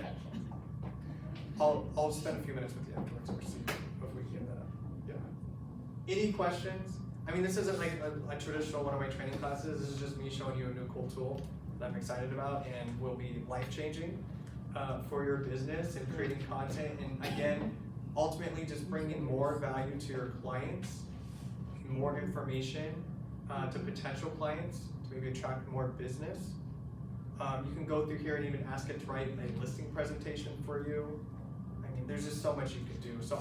I'll spend a few minutes with you afterwards and see if we can get that up. Yeah. Any questions? I mean, this isn't like a traditional one of my training classes. This is just me showing you a new cool tool that I'm excited about and will be life-changing for your business and creating content. And again, ultimately just bringing more value to your clients, more information to potential clients to maybe attract more business. You can go through here and even ask it to write a listing presentation for you. I mean, there's just so much you can do. So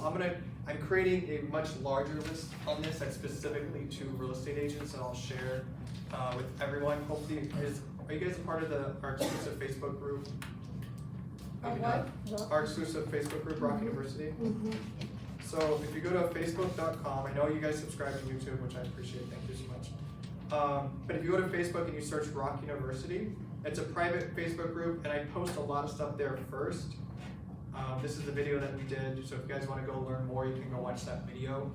I'm creating a much larger list on this that's specifically to real estate agents, and I'll share with everyone. Hopefully, are you guys a part of our exclusive Facebook group? Of what? Our exclusive Facebook group, Rock University. Mhm. So if you go to facebook.com, I know you guys subscribe to YouTube, which I appreciate, thank you so much. But if you go to Facebook and you search Rock University, it's a private Facebook group, and I post a lot of stuff there first. This is the video that we did, so if you guys want to go learn more, you can go watch that video.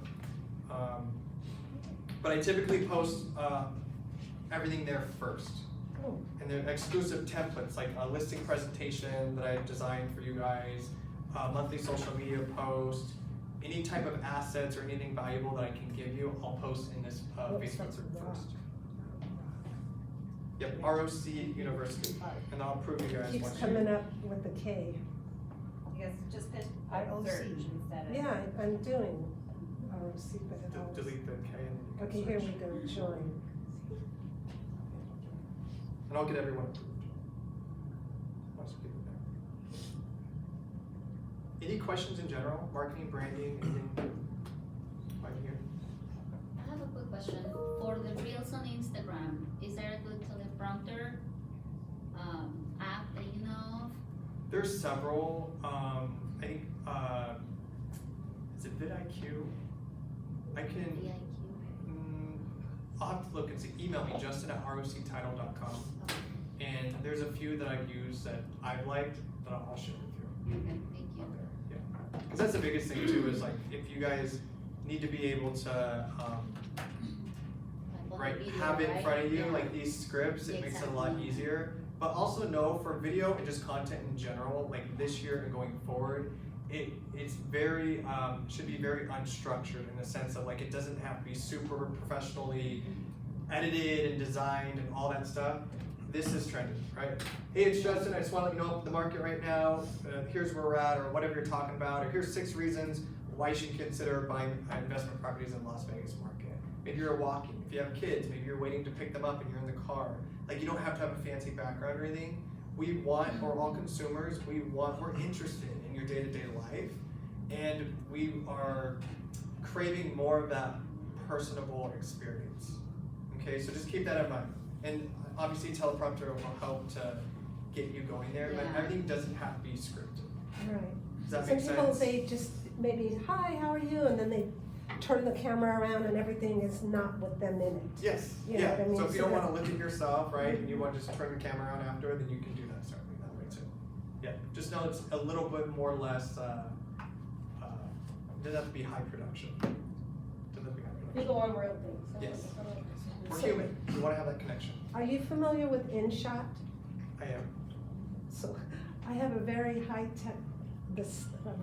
But I typically post everything there first. Oh. And they're exclusive templates, like a listing presentation that I designed for you guys, a monthly social media post, any type of assets or anything valuable that I can give you, I'll post in this Facebook group first. Yep, ROC University, and I'll prove you guys Keeps once coming up with the K. You guys just put IOC. search instead of. Yeah, I'm doing ROC, but it always. delete the K and then you can Okay, here search. we go, join. And I'll get everyone approved. Lots of people there. Any questions in general? Marketing, branding, anything? Right here. I have a quick question. For the Reels on Instagram, is there a good teleprompter app that you know of? There's several. I think is it vidIQ? I can. VIQ? I'll have to look and see. Email me, justin@roctitle.com. And there's a few that I've used that I've liked that I'll share with you. Okay, thank you. Out there. Yeah. Because that's the biggest thing too, is like if you guys need to be able to Like on right, the video, have it in right? front of you, Yeah. like these scripts, it makes it a lot Exactly. easier. But also know for video and just content in general, like this year and going forward, it's very, should be very unstructured in the sense of like it doesn't have to be super professionally edited and designed and all that stuff. This is trending, right? Hey, it's Justin, I just want to let you know the market right now, here's where we're at, or whatever you're talking about, or here's 6 reasons why you should consider buying investment properties in Las Vegas market. Maybe you're walking, if you have kids, maybe you're waiting to pick them up and you're in the car. Like you don't have to have a fancy background or anything. We want, or all consumers, we're interested in your day-to-day life, and we are craving more of that personable experience. Okay, so just keep that in mind. And obviously teleprompter will help to get you going there, but Yeah. everything doesn't have to be scripted. Right. Does that Some make people, sense? they just maybe, hi, how are you? And then they turn the camera around and everything is not with them in it. Yes, You know yeah, what I mean? so if you So don't wanna that- look at yourself, right, and you wanna just turn the camera around after, then you can do that certainly that way too. Yeah, just know it's a little bit more or less, doesn't have to be high production. Doesn't have to be high production. People want real things. So Yes. I don't know. We're So- human, we wanna have that connection. Are you familiar with InShot? I am. So I have a very high-tech, a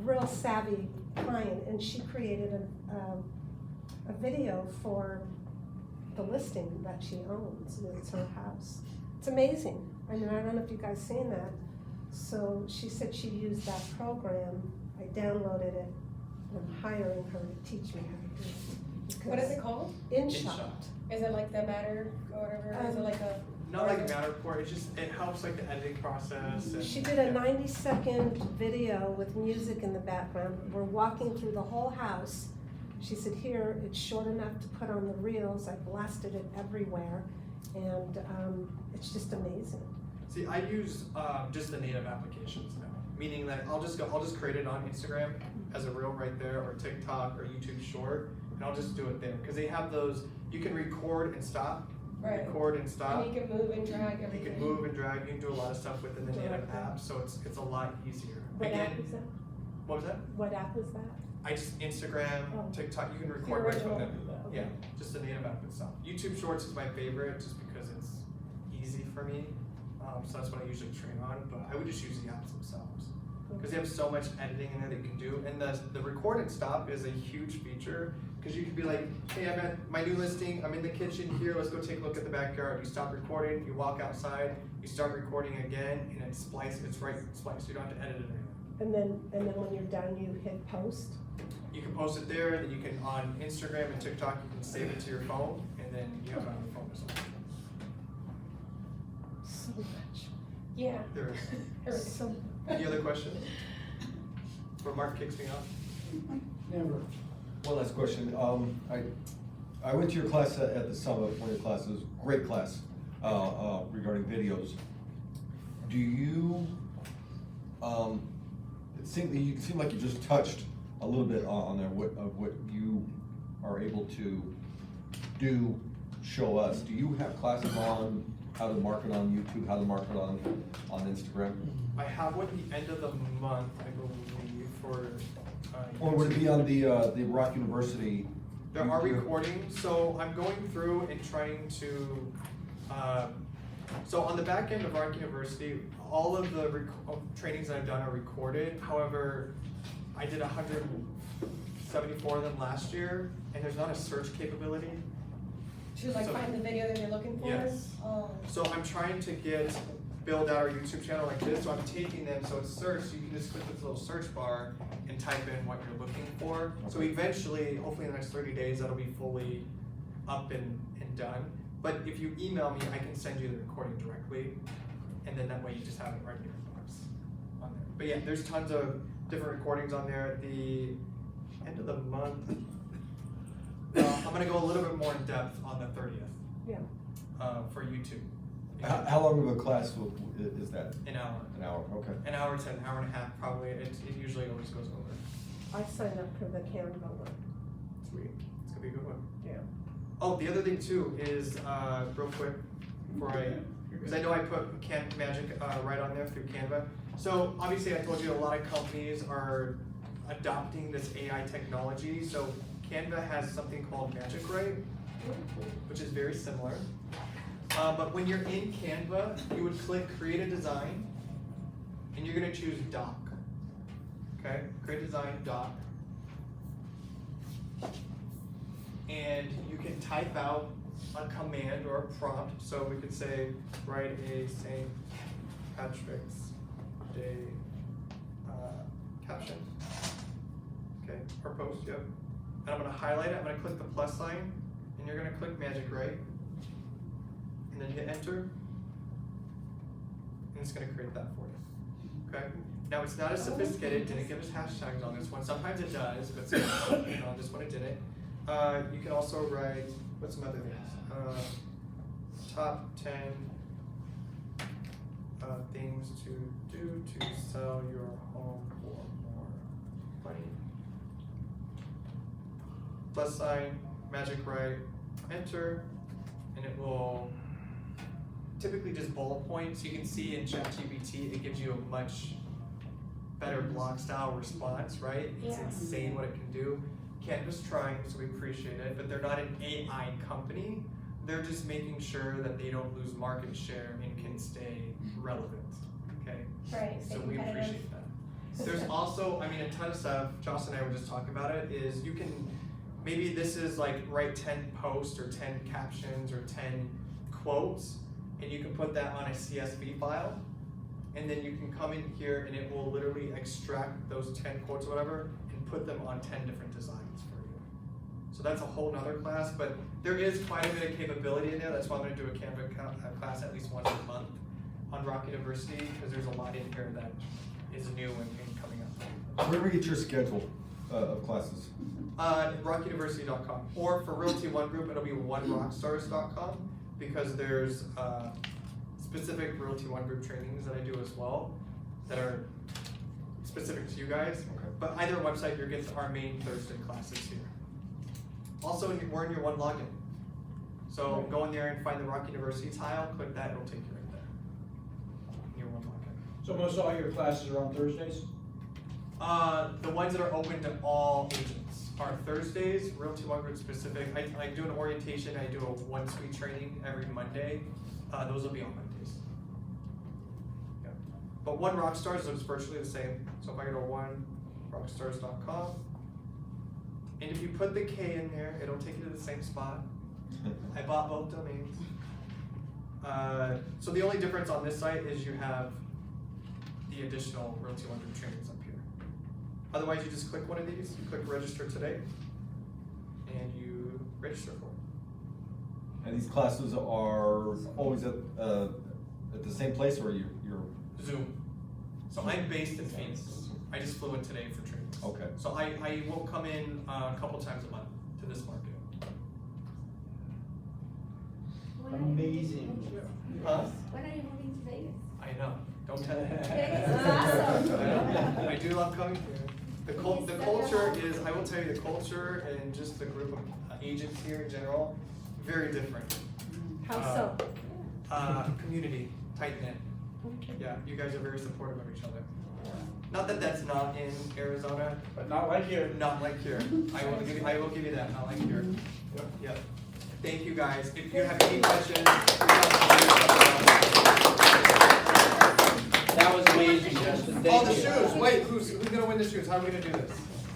real savvy client, and she created a video for the listing that she owns. It's her house. It's amazing. I mean, I don't know if you guys seen that. So she said she used that program. I downloaded it, and I'm hiring her to teach me how to do it. What is it called? InShot. Is it like the Matter or whatever? Is it like a? Not like a Matterport, it just, it helps like the editing process and. She did a yeah. 90-second video with music in the background. We're walking through the whole house. She said, here, it's short enough to put on the reels. I blasted it everywhere. And it's just amazing. See, I use just the native applications now, meaning that I'll just create it on Instagram as a reel right there, or TikTok or YouTube Short, and I'll just do it there because they have those. You can record and stop, Right. record and stop. And you can move and drag You everything. can move and drag. You can do a lot of stuff within the native Directly. app, so it's a lot easier. What Again, app is that? what was that? What app is that? I just Instagram, Oh. TikTok. You can record right from original. them. Yeah, just the native app itself. YouTube Shorts is my favorite just because it's easy for me. So that's what I usually train on, but I would just use the apps themselves. Because they have so much editing in there that you can do. And the record and stop is a huge feature because you can be like, hey, I'm at my new listing, I'm in the kitchen here, let's go take a look at the backyard. You stop recording, you walk outside, you start recording again, and it's spliced, it's right spliced, you don't have to edit it anymore. And then when you're done, you hit post. You can post it there, and then you can, on Instagram and TikTok, you can save it to your phone, and then you have it on your phone as well. So much. Yeah. There is. So, Any other questions? Before Mark kicks me off? Never. One last question. I went to your class at the summit, one of your classes, great class, regarding videos. Do you, it seemed like you just touched a little bit on there, what you are able to do, show us. Do you have classes on how to market on YouTube, how to market on Instagram? I have one at the end of the month, I believe, for. Or would it be on the Rock University? There are recordings, so I'm going through and trying to, so on the back end of Rock University, all of the trainings that I've done are recorded. However, I did 174 of them last year, and there's not a search capability. To like find the video that you're looking for? Yes. Oh. So I'm trying to build out our YouTube channel like this, so I'm taking them, so it's searched, you can just click this little search bar and type in what you're looking for. So eventually, hopefully in the next 30 days, that'll be fully up and done. But if you email me, I can send you the recording directly, and then that way you just have it right in your inbox on there. But yeah, there's tons of different recordings on there. At the end of the month, I'm gonna go a little bit more in depth on the 30th. Yeah. For YouTube. How long of a class is that? An hour. An hour, okay. An hour to an hour and a half, probably. It usually always goes over. I signed up for the Canva one. Sweet. It's gonna be a good one. Yeah. Oh, the other thing too is, real quick, because I know I put Magic right on there through Canva. So obviously I told you a lot of companies are adopting this AI technology. So Canva has something called Magic Write, which is very similar. But when you're in Canva, you would click Create a Design, and you're gonna choose Doc. Okay, Create Design, Doc. And you can type out a command or a prompt. So we could say, write a St. Patrick's Day caption. Okay, or post, yep. And I'm gonna highlight it, I'm gonna click the plus sign, and you're gonna click Magic Write. And then hit enter, and it's gonna create that for you, okay? Now, it's not as sophisticated, didn't give us hashtags on this one. Sometimes it does, but on this one it didn't. You can also write, what's some other things? Top 10 things to do to sell your home for more money. Plus sign, Magic Write, enter, and it will typically just bullet points. You can see in ChatGPT, it gives you a much better blog style response, right? It's insane what it can do. Canva's trying, so we appreciate it, but they're not an AI company. They're just making sure that they don't lose market share and can stay relevant, okay? Right, So we appreciate that. There's also, I mean, a ton of stuff, Joss and I were just talking about it, is you can, maybe this is like write 10 posts or 10 captions or 10 quotes, and you can put that on a CSV file, and then you can come in here and it will literally extract those 10 quotes or whatever and put them on 10 different designs for you. So that's a whole nother class, but there is quite a bit of capability in there. That's why I'm gonna do a Canva class at least once a month on Rock University, because there's a lot in here that is new and coming up. Where do we get your schedule of classes? RockUniversity.com, or for Realty One Group, it'll be onerockstars.com, because there's specific Realty One Group trainings that I do as well that are specific to you guys. Okay. But either website, you'll get our main Thursday classes here. Also, we're in your one login. So go in there and find the Rock University tile, click that, it'll take you right there. In your one login. So most all your classes are on Thursdays? The ones that are open to all agents are Thursdays, Realty One Group specific. I do an orientation, I do a one suite training every Monday. Those will be on Mondays. Yeah. But One Rockstars looks virtually the same. So if I go to onerockstars.com, and if you put the K in there, it'll take you to the same spot. I bought both domains. So the only difference on this site is you have the additional Realty One Group trainings up here. Otherwise, you just click one of these, you click register today, and you register for it. And these classes are always at the same place, or you're Zoom. So I'm based in Phoenix. I just flew in today for trainings. Okay. So I will come in a couple times a month to this market. Amazing. Huh? When are you moving to Vegas? I know, don't tell me. Vegas is awesome. I do love coming here. The culture is, I will tell you, the culture and just the group of agents here in general, very different. How so? Community, tight knit. Yeah, you guys are very supportive of each other. Not that that's not in Arizona. But not like here. Not like here. I will give you that, not like here. Yep. Thank you guys. If you have any questions, That was amazing, Justin. oh, Thank the you. shoes. Wait, who's gonna win the shoes? How are we gonna do this?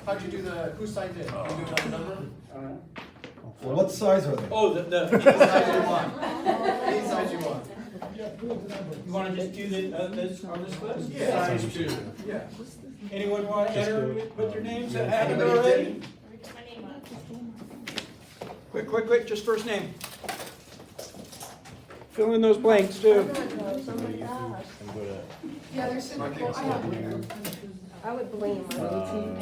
How'd you do who signed in? You do another number? Well, what size are they? Oh, Any size you want. Any size you want. You wanna just do this on this list? Yeah. Size 2. Yeah. Anyone want to enter with your names that Yeah. haven't Anybody already? did? Quick, just first name. Fill in those blanks too. Yeah, they're sitting, I have I would blame them.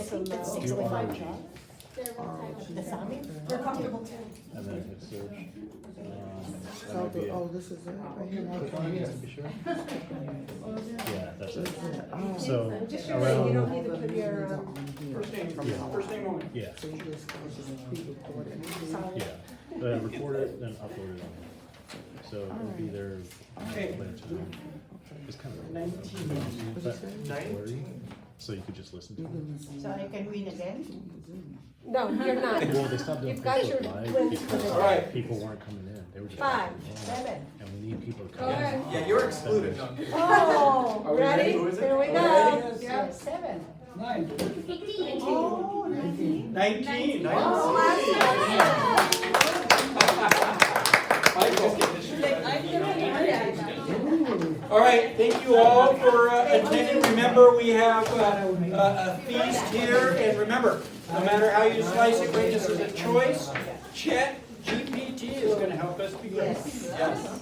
They're comfortable too. And then hit search. That might be it. this is it. Just to be sure. Yeah, that's it. Oh. So Just your name, you don't around, need to put your, First name only. yeah, yeah. Record it, then upload it on. So it would be there. Okay. It's kind of 19. blurry, so you could just listen to it. So I can win again? no, you're not. Well, they stopped doing You've got your Facebook Live wins for because the All right. people weren't coming in. They were just. 5, watching online. And we need people to Go come in. ahead. Yeah, you're excluded. No, I'm kidding. Oh, Are we ready? ready? Who is it? Here we Are we go. ready? Yeah. 7. 9. 19. Michael. All right, thank you all for attending. Remember, we have a feast here, and remember, no matter how you slice it, this is a choice. Chat GPT is going to help us be great. Yes.